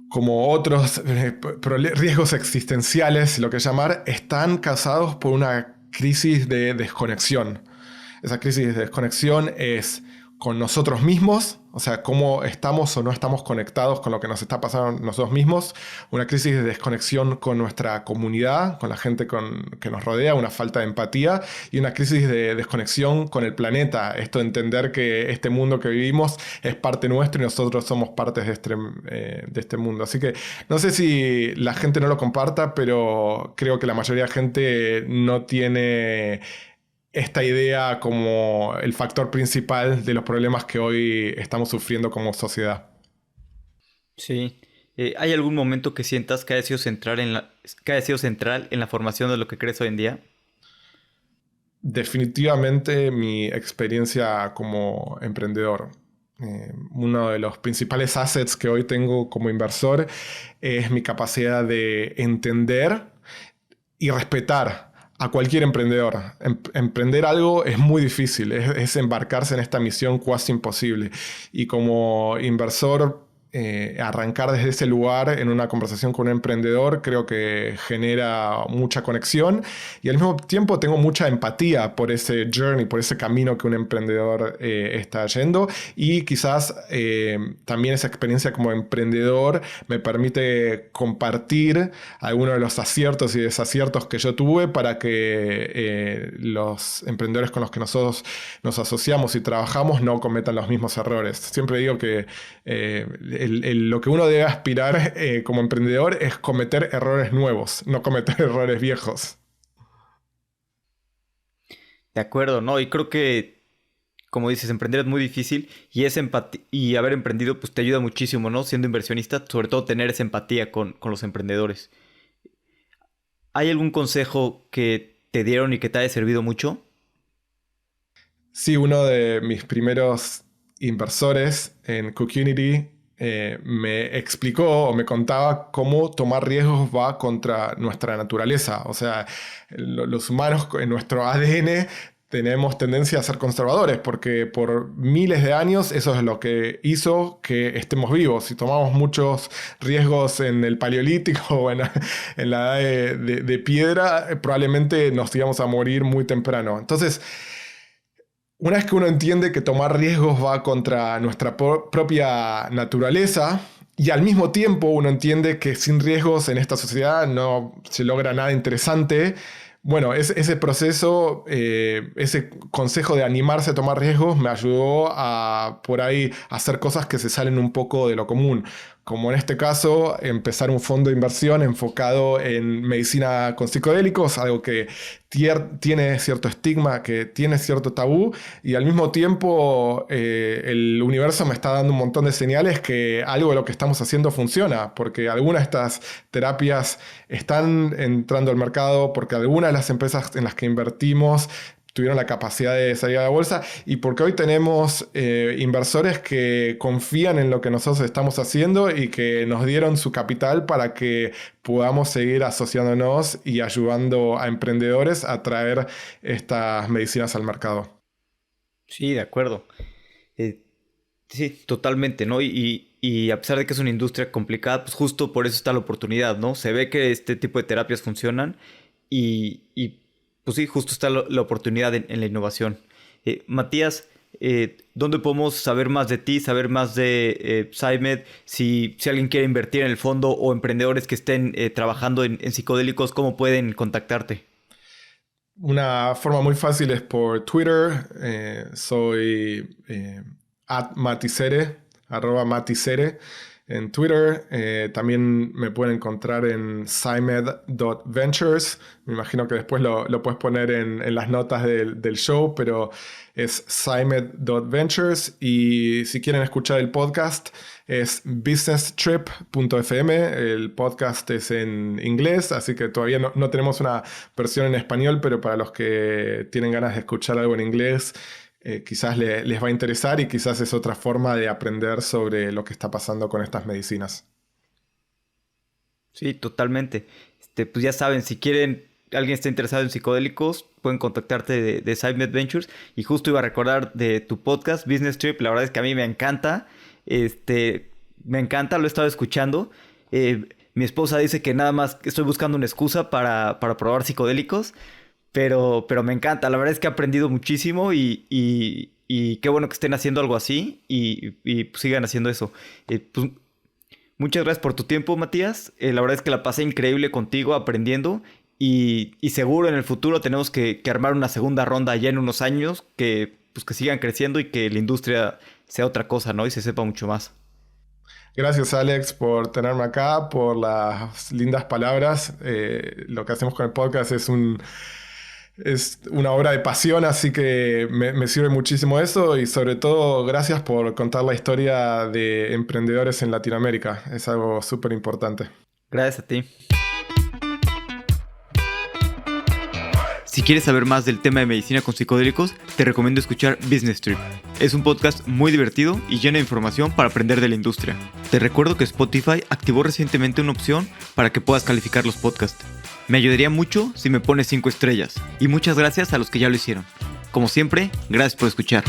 como otros riesgos existenciales, lo que llamar, están causados por una crisis de desconexión. Esa crisis de desconexión es con nosotros mismos, o sea, cómo estamos o no estamos conectados con lo que nos está pasando nosotros mismos, una crisis de desconexión con nuestra comunidad, con la gente que nos rodea, una falta de empatía y una crisis de desconexión con el planeta. Esto de entender que este mundo que vivimos es parte nuestro y nosotros somos partes de este mundo. Así que no sé si la gente no lo comparta, pero creo que la mayoría de gente no tiene esta idea como el factor principal de los problemas que hoy estamos sufriendo como sociedad. Sí. ¿Hay algún momento que sientas que haya sido central en la formación de lo que crees hoy en día? Definitivamente mi experiencia como emprendedor. Uno de los principales assets que hoy tengo como inversor es mi capacidad de entender y respetar a cualquier emprendedor. Emprender algo es muy difícil, es embarcarse en esta misión casi imposible. Y como inversor, arrancar desde ese lugar en una conversación con un emprendedor creo que genera mucha conexión y al mismo tiempo tengo mucha empatía por ese journey, por ese camino que un emprendedor está yendo y quizás también esa experiencia como emprendedor me permite compartir algunos de los aciertos y desaciertos que yo tuve para que los emprendedores con los que nosotros nos asociamos y trabajamos no cometan los mismos errores. Siempre digo que lo que uno debe aspirar como emprendedor es cometer errores nuevos, no cometer errores viejos. De acuerdo, ¿no? Y creo que, como dices, emprender es muy difícil y haber emprendido pues te ayuda muchísimo, ¿no? Siendo inversionista, sobre todo tener esa empatía con los emprendedores. ¿Hay algún consejo que te dieron y que te haya servido mucho? Sí, uno de mis primeros inversores en Cookunity me explicó o me contaba cómo tomar riesgos va contra nuestra naturaleza. O sea, los humanos en nuestro ADN tenemos tendencia a ser conservadores porque por miles de años eso es lo que hizo que estemos vivos. Si tomamos muchos riesgos en el paleolítico o en la edad de piedra, probablemente nos íbamos a morir muy temprano. Entonces, una vez que uno entiende que tomar riesgos va contra nuestra propia naturaleza y al mismo tiempo uno entiende que sin riesgos en esta sociedad no se logra nada interesante, bueno, ese proceso, ese consejo de animarse a tomar riesgos me ayudó a por ahí hacer cosas que se salen un poco de lo común. como en este caso, empezar un fondo de inversión enfocado en medicina con psicodélicos, algo que tiene cierto estigma, que tiene cierto tabú, y al mismo tiempo el universo me está dando un montón de señales que algo de lo que estamos haciendo funciona, porque algunas de estas terapias están entrando al mercado, porque algunas de las empresas en las que invertimos tuvieron la capacidad de salir a la bolsa, y porque hoy tenemos inversores que confían en lo que nosotros estamos haciendo y que nos dieron su capital para que podamos seguir asociándonos y ayudando a emprendedores a traer estas medicinas al mercado. Sí, de acuerdo. Sí, totalmente, ¿no? Y a pesar de que es una industria complicada, pues justo por eso está la oportunidad, ¿no? Se ve que este tipo de terapias funcionan y pues sí, justo está la oportunidad en la innovación. Matías, ¿dónde podemos saber más de ti, saber más de SciMed? Si alguien quiere invertir en el fondo o emprendedores que estén trabajando en psicodélicos, ¿cómo pueden contactarte? Una forma muy fácil es por Twitter. Soy @maticere, @maticere en Twitter. También me pueden encontrar en scimed.ventures. Me imagino que después lo puedes poner en las notas del show, pero es scimed.ventures. Y si quieren escuchar el podcast, es businesstrip.fm. El podcast es en inglés, así que todavía no tenemos una versión en español, pero para los que tienen ganas de escuchar algo en inglés, quizás les va a interesar, y quizás es otra forma de aprender sobre lo que está pasando con estas medicinas. Sí, totalmente. Pues ya saben, si alguien está interesado en psicodélicos, pueden contactarte de SciMed Ventures. Y justo iba a recordar de tu podcast, Business Trip. La verdad es que a mí me encanta. Me encanta, lo he estado escuchando. Mi esposa dice que nada más estoy buscando una excusa para probar psicodélicos. Pero me encanta, la verdad es que he aprendido muchísimo y qué bueno que estén haciendo algo así y pues sigan haciendo eso. Pues, muchas gracias por tu tiempo, Matías. La verdad es que la pasé increíble contigo aprendiendo y seguro en el futuro tenemos que armar una segunda ronda ya en unos años que sigan creciendo y que la industria sea otra cosa, ¿no? Y se sepa mucho más. Gracias, Alex, por tenerme acá, por las lindas palabras. Lo que hacemos con el podcast es una obra de pasión, así que me sirve muchísimo eso, y sobre todo gracias por contar la historia de emprendedores en Latinoamérica. Es algo súper importante. Gracias a ti. Si quieres saber más del tema de medicina con psicodélicos, te recomiendo escuchar Business Trip. Es un podcast muy divertido y lleno de información para aprender de la industria. Te recuerdo que Spotify activó recientemente una opción para que puedas calificar los podcasts. Me ayudaría mucho si me pones 5 estrellas. Y muchas gracias a los que ya lo hicieron. Como siempre, gracias por escuchar.